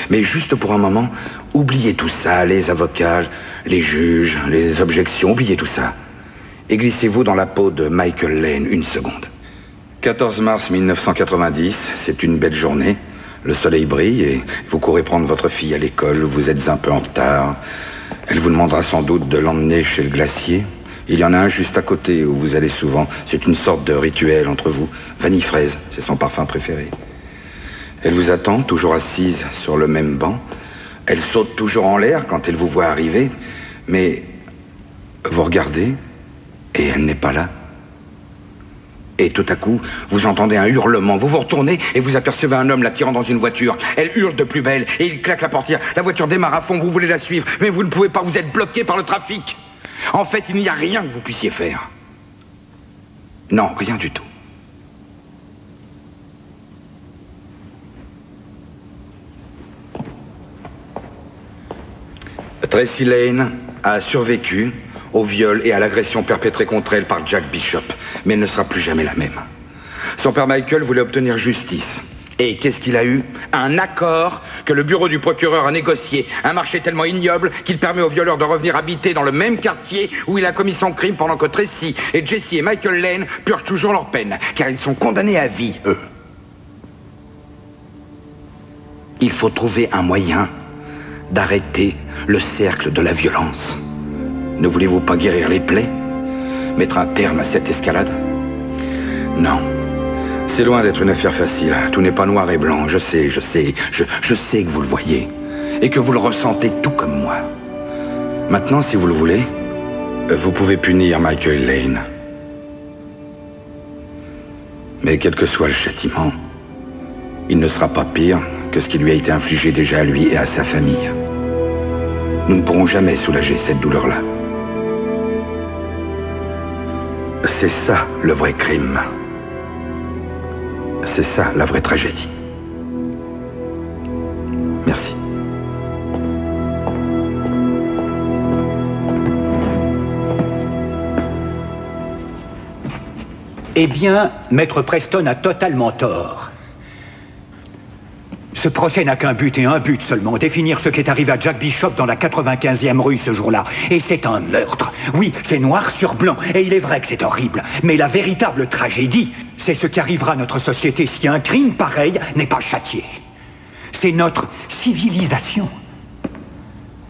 Mais juste pour un moment, oubliez tout ça, les avocats, les juges, les objections, oubliez tout ça. Et glissez-vous dans la peau de Michael Lane une seconde. 14 mars 1990, c'est une belle journée. Le soleil brille et vous courez prendre votre fille à l'école, vous êtes un peu en retard. Elle vous demandera sans doute de l'emmener chez le glacier. Il y en a un juste à côté où vous allez souvent. C'est une sorte de rituel entre vous. Vanille fraise, c'est son parfum préféré. Elle vous attend, toujours assise sur le même banc. Elle saute toujours en l'air quand elle vous voit arriver. Mais vous regardez et elle n'est pas là. Et tout à coup, vous entendez un hurlement. Vous vous retournez et vous apercevez un homme la tirant dans une voiture. Elle hurle de plus belle et il claque la portière. La voiture démarre à fond, vous voulez la suivre, mais vous ne pouvez pas, vous êtes bloqué par le trafic. En fait, il n'y a rien que vous puissiez faire. Non, rien du tout. Tracy Lane a survécu au viol et à l'agression perpétrée contre elle par Jack Bishop, mais elle ne sera plus jamais la même. Son père Michael voulait obtenir justice. Et qu'est-ce qu'il a eu? Un accord que le bureau du procureur a négocié. Un marché tellement ignoble qu'il permet au violeur de revenir habiter dans le même quartier où il a commis son crime pendant que Tracy et Jesse et Michael Lane purgent toujours leur peine, car ils sont condamnés à vie, eux. Il faut trouver un moyen d'arrêter le cercle de la violence. Ne voulez-vous pas guérir les plaies? Mettre un terme à cette escalade? Non. C'est loin d'être une affaire facile. Tout n'est pas noir et blanc. Je sais que vous le voyez. Et que vous le ressentez tout comme moi. Maintenant, si vous le voulez, vous pouvez punir Michael Lane. Mais quel que soit le châtiment, il ne sera pas pire que ce qui lui a été infligé déjà à lui et à sa famille. Nous ne pourrons jamais soulager cette douleur-là. C'est ça le vrai crime. C'est ça la vraie tragédie. Merci. Eh bien, Maître Preston a totalement tort. Ce procès n'a qu'un but et un but seulement, définir ce qui est arrivé à Jack Bishop dans la 95e rue ce jour-là. Et c'est un meurtre. Oui, c'est noir sur blanc, et il est vrai que c'est horrible. Mais la véritable tragédie, c'est ce qui arrivera à notre société si un crime pareil n'est pas châtié. C'est notre civilisation.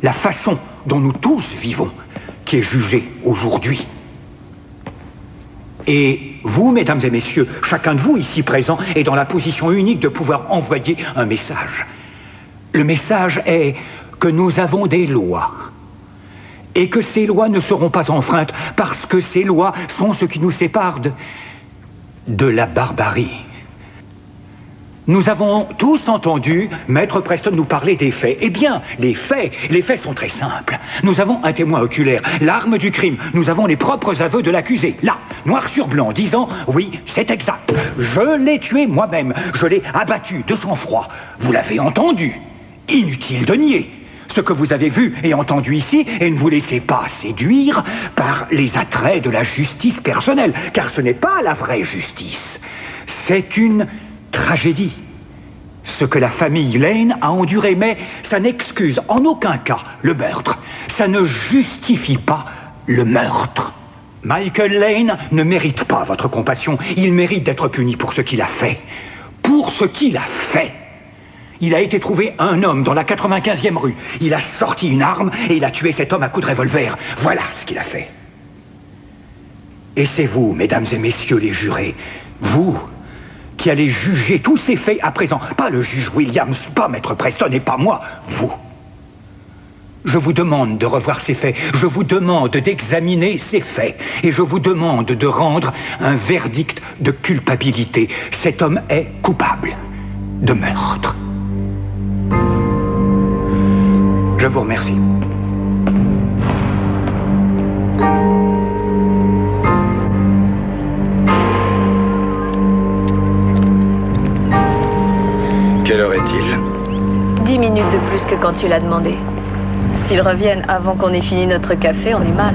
La façon dont nous tous vivons qui est jugée aujourd'hui. Et vous, mesdames et messieurs, chacun de vous ici présent est dans la position unique de pouvoir envoyer un message. Le message est que nous avons des lois. Et que ces lois ne seront pas enfreintes parce que ces lois sont ce qui nous sépare de la barbarie. Nous avons tous entendu Maître Preston nous parler des faits. Eh bien, les faits sont très simples. Nous avons un témoin oculaire, l'arme du crime. Nous avons les propres aveux de l'accusé, là, noir sur blanc, disant « Oui, c'est exact. Je l'ai tué moi-même. Je l'ai abattu de sang-froid. Vous l'avez entendu. Inutile de nier ce que vous avez vu et entendu ici, et ne vous laissez pas séduire par les attraits de la justice personnelle, car ce n'est pas la vraie justice. C'est une tragédie. Ce que la famille Lane a enduré, mais ça n'excuse en aucun cas le meurtre. Ça ne justifie pas le meurtre. Michael Lane ne mérite pas votre compassion. Il mérite d'être puni pour ce qu'il a fait. Pour ce qu'il a fait. Il a été trouvé un homme dans la 95e rue. Il a sorti une arme et il a tué cet homme à coups de revolver. Voilà ce qu'il a fait. Et c'est vous, mesdames et messieurs les jurés, vous qui allez juger tous ces faits à présent. Pas le juge Williams, pas Maître Preston et pas moi, vous. Je vous demande de revoir ces faits, je vous demande d'examiner ces faits, et je vous demande de rendre un verdict de culpabilité. Cet homme est coupable de meurtre. Je vous remercie. Quelle heure est-il? 10 minutes de plus que quand tu l'as demandé. S'ils reviennent avant qu'on ait fini notre café, on est mal.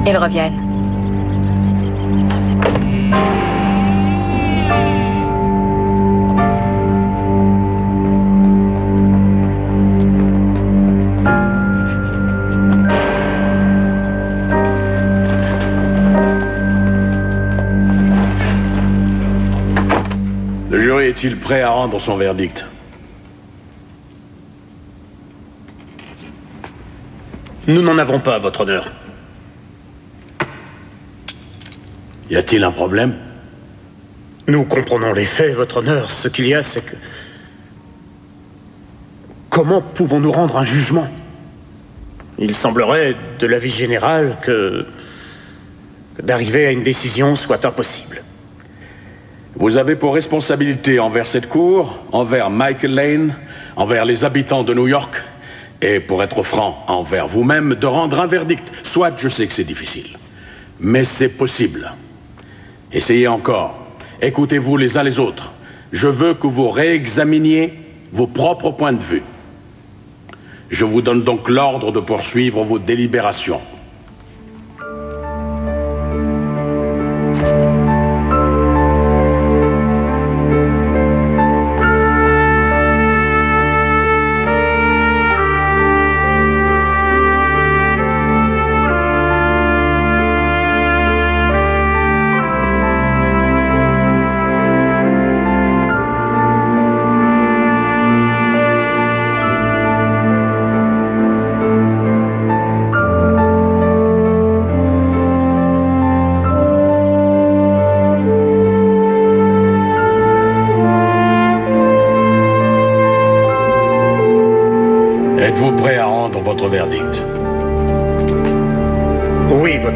Ils reviennent. Le jury est-il prêt à rendre son verdict? Nous n'en avons pas, votre honneur. Y a-t-il un problème? Nous comprenons les faits, votre honneur. Ce qu'il y a, c'est que... Comment pouvons-nous rendre un jugement? Il semblerait, de l'avis général, que d'arriver à une décision soit impossible. Vous avez pour responsabilité envers cette cour, envers Michael Lane, envers les habitants de New York, et pour être franc, envers vous-même, de rendre un verdict. Soit je sais que c'est difficile, mais c'est possible. Essayez encore. Écoutez-vous les uns les autres. Je veux que vous réexaminiez vos propres points de vue. Je vous donne donc l'ordre de poursuivre vos délibérations.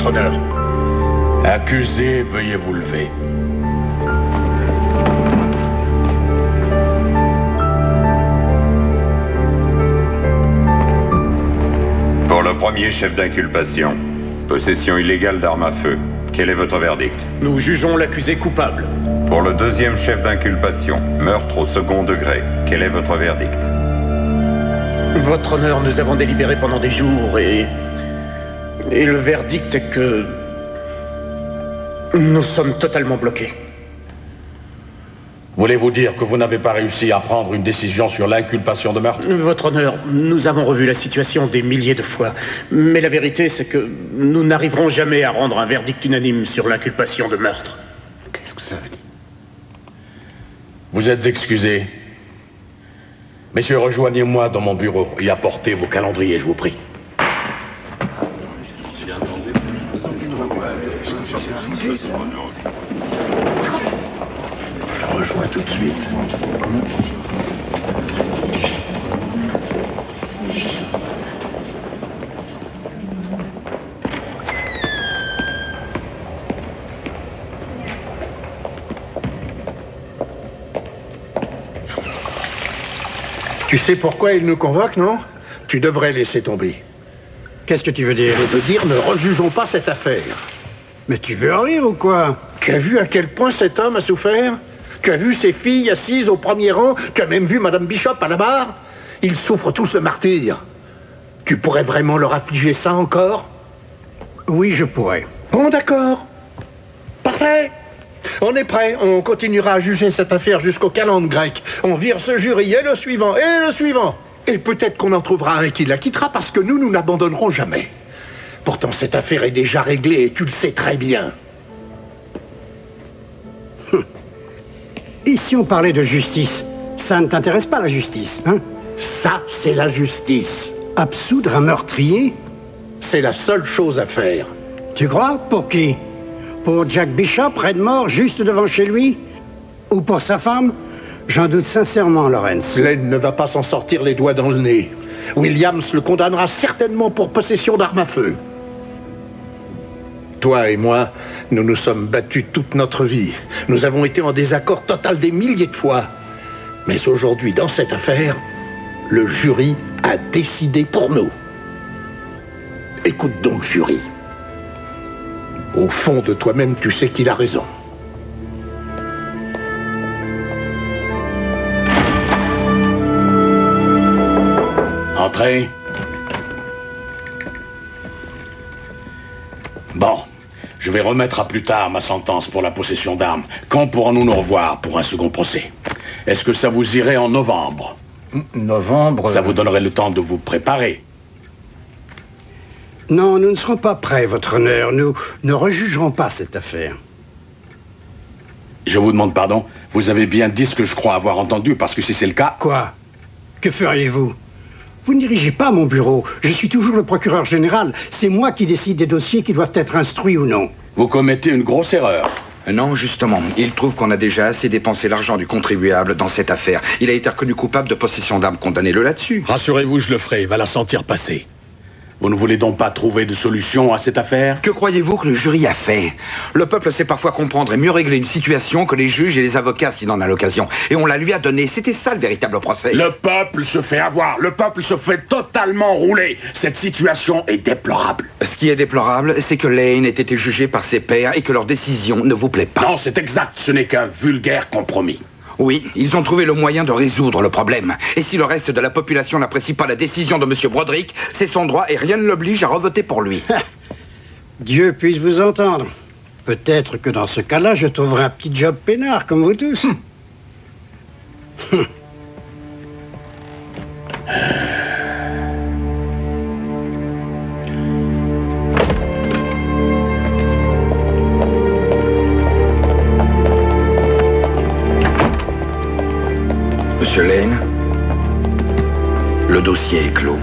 votre honneur. Accusé, veuillez vous lever. Pour le premier chef d'inculpation, possession illégale d'armes à feu, quel est votre verdict? Nous jugeons l'accusé coupable. Pour le deuxième chef d'inculpation, meurtre au second degré, quel est votre verdict? Votre honneur, nous avons délibéré pendant des jours et le verdict est que nous sommes totalement bloqués. Voulez-vous dire que vous n'avez pas réussi à prendre une décision sur l'inculpation de meurtre? Votre honneur, nous avons revu la situation des milliers de fois, mais la vérité c'est que nous n'arriverons jamais à rendre un verdict unanime sur l'inculpation de meurtre. Qu'est-ce que ça veut dire? Vous êtes excusés. Messieurs, rejoignez-moi dans mon bureau et apportez vos calendriers, je vous prie. Je la rejoins tout de suite. Tu sais pourquoi il nous convoque, non? Tu devrais laisser tomber. Qu'est-ce que tu veux dire? Je veux dire, ne rejugeons pas cette affaire. Mais tu veux en rire ou quoi? Tu as vu à quel point cet homme a souffert? Tu as vu ses filles assises au premier rang? Tu as même vu Madame Bishop à la barre? Ils souffrent tous le martyre. Tu pourrais vraiment leur affliger ça encore? Oui, je pourrais. Bon, d'accord. Parfait. On est prêt. On continuera à juger cette affaire jusqu'au calende grec. On vire ce jury et le suivant, et le suivant. Et peut-être qu'on en trouvera un qui la quittera parce que nous n'abandonnerons jamais. Pourtant, cette affaire est déjà réglée et tu le sais très bien. Et si on parlait de justice, ça ne t'intéresse pas la justice, hein? Ça, c'est la justice. Absoudre un meurtrier? C'est la seule chose à faire. Tu crois? Pour qui? Pour Jack Bishop, raide mort, juste devant chez lui? Ou pour sa femme? J'en doute sincèrement, Lawrence. Glenn ne va pas s'en sortir les doigts dans le nez. Williams le condamnera certainement pour possession d'armes à feu. Toi et moi, nous nous sommes battus toute notre vie. Nous avons été en désaccord total des milliers de fois. Mais aujourd'hui, dans cette affaire, le jury a décidé pour nous. Écoute donc, jury. Au fond de toi-même, tu sais qu'il a raison. Entrez. Bon, je vais remettre à plus tard ma sentence pour la possession d'armes. Quand pourrons-nous nous revoir pour un second procès? Est-ce que ça vous irait en novembre? Novembre? Ça vous donnerait le temps de vous préparer. Non, nous ne serons pas prêts, votre honneur. Nous ne rejugerons pas cette affaire. Je vous demande pardon. Vous avez bien dit ce que je crois avoir entendu, parce que si c'est le cas... Quoi? Que feriez-vous? Vous ne dirigez pas mon bureau. Je suis toujours le procureur général. C'est moi qui décide des dossiers qui doivent être instruits ou non. Vous commettez une grosse erreur. Non, justement. Il trouve qu'on a déjà assez dépensé l'argent du contribuable dans cette affaire. Il a été reconnu coupable de possession d'armes. Condamnez-le là-dessus. Rassurez-vous, je le ferai. Il va la sentir passer. Vous ne voulez donc pas trouver de solution à cette affaire? Que croyez-vous que le jury a fait? Le peuple sait parfois comprendre et mieux régler une situation que les juges et les avocats s'il en a l'occasion. Et on la lui a donné. C'était ça le véritable procès. Le peuple se fait avoir. Le peuple se fait totalement rouler. Cette situation est déplorable. Ce qui est déplorable, c'est que Lane ait été jugé par ses pairs et que leur décision ne vous plaît pas. Non, c'est exact. Ce n'est qu'un vulgaire compromis. Oui, ils ont trouvé le moyen de résoudre le problème. Et si le reste de la population n'apprécie pas la décision de M. Broderick, c'est son droit et rien ne l'oblige à revoter pour lui. Dieu puisse vous entendre. Peut-être que dans ce cas-là, je trouverai un petit job peinard, comme vous tous. Monsieur Lane, le dossier est clos.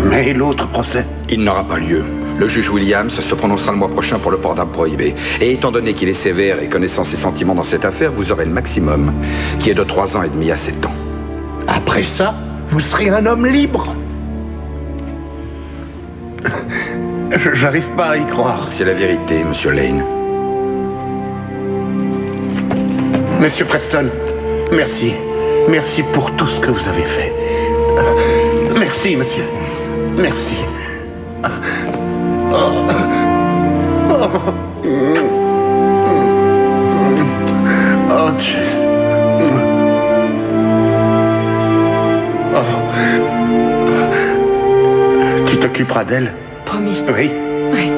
Mais l'autre procès? Il n'aura pas lieu. Le juge Williams se prononcera le mois prochain pour le port d'armes prohibé. Et étant donné qu'il est sévère et connaissant ses sentiments dans cette affaire, vous aurez le maximum, qui est de 3 ans et demi à 7 ans. Après ça, vous serez un homme libre. J'arrive pas à y croire. C'est la vérité, monsieur Lane. Monsieur Preston, merci. Merci pour tout ce que vous avez fait. Merci, monsieur. Merci. Oh, Jess. Tu t'occuperas d'elle? Promis. Oui. Oui.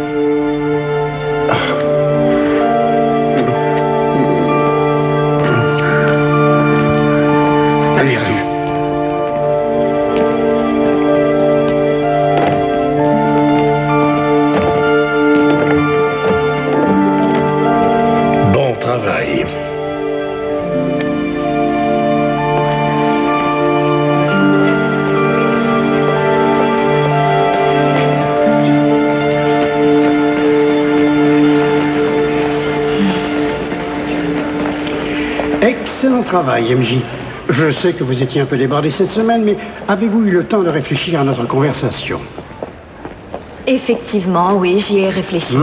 Allez, allez. Bon travail. Excellent travail, MJ. Je sais que vous étiez un peu débordé cette semaine, mais avez-vous eu le temps de réfléchir à notre conversation? Effectivement, oui, j'y ai réfléchi.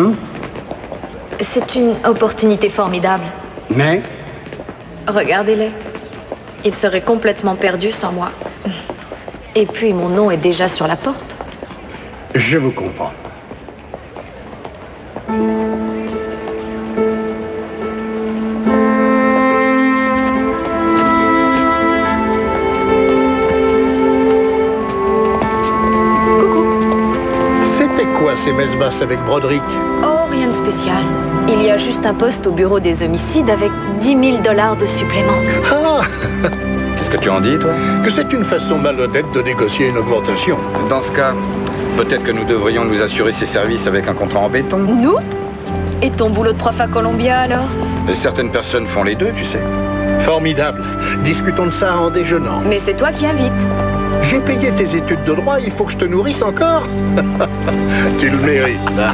C'est une opportunité formidable. Mais? Regardez-les. Ils seraient complètement perdus sans moi. Et puis, mon nom est déjà sur la porte. Je vous comprends. Ces messes basses avec Broderick? Oh, rien de spécial. Il y a juste un poste au bureau des homicides avec 10 000 $ de supplément. Ah! Qu'est-ce que tu en dis, toi? Que c'est une façon malhonnête de négocier une augmentation. Dans ce cas, peut-être que nous devrions nous assurer ces services avec un contrat en béton. Nous? Et ton boulot de prof à Columbia, alors? Et certaines personnes font les deux, tu sais. Formidable. Discutons de ça en déjeunant. Mais c'est toi qui invites. J'ai payé tes études de droit, il faut que je te nourrisse encore. Tu le mérites, hein?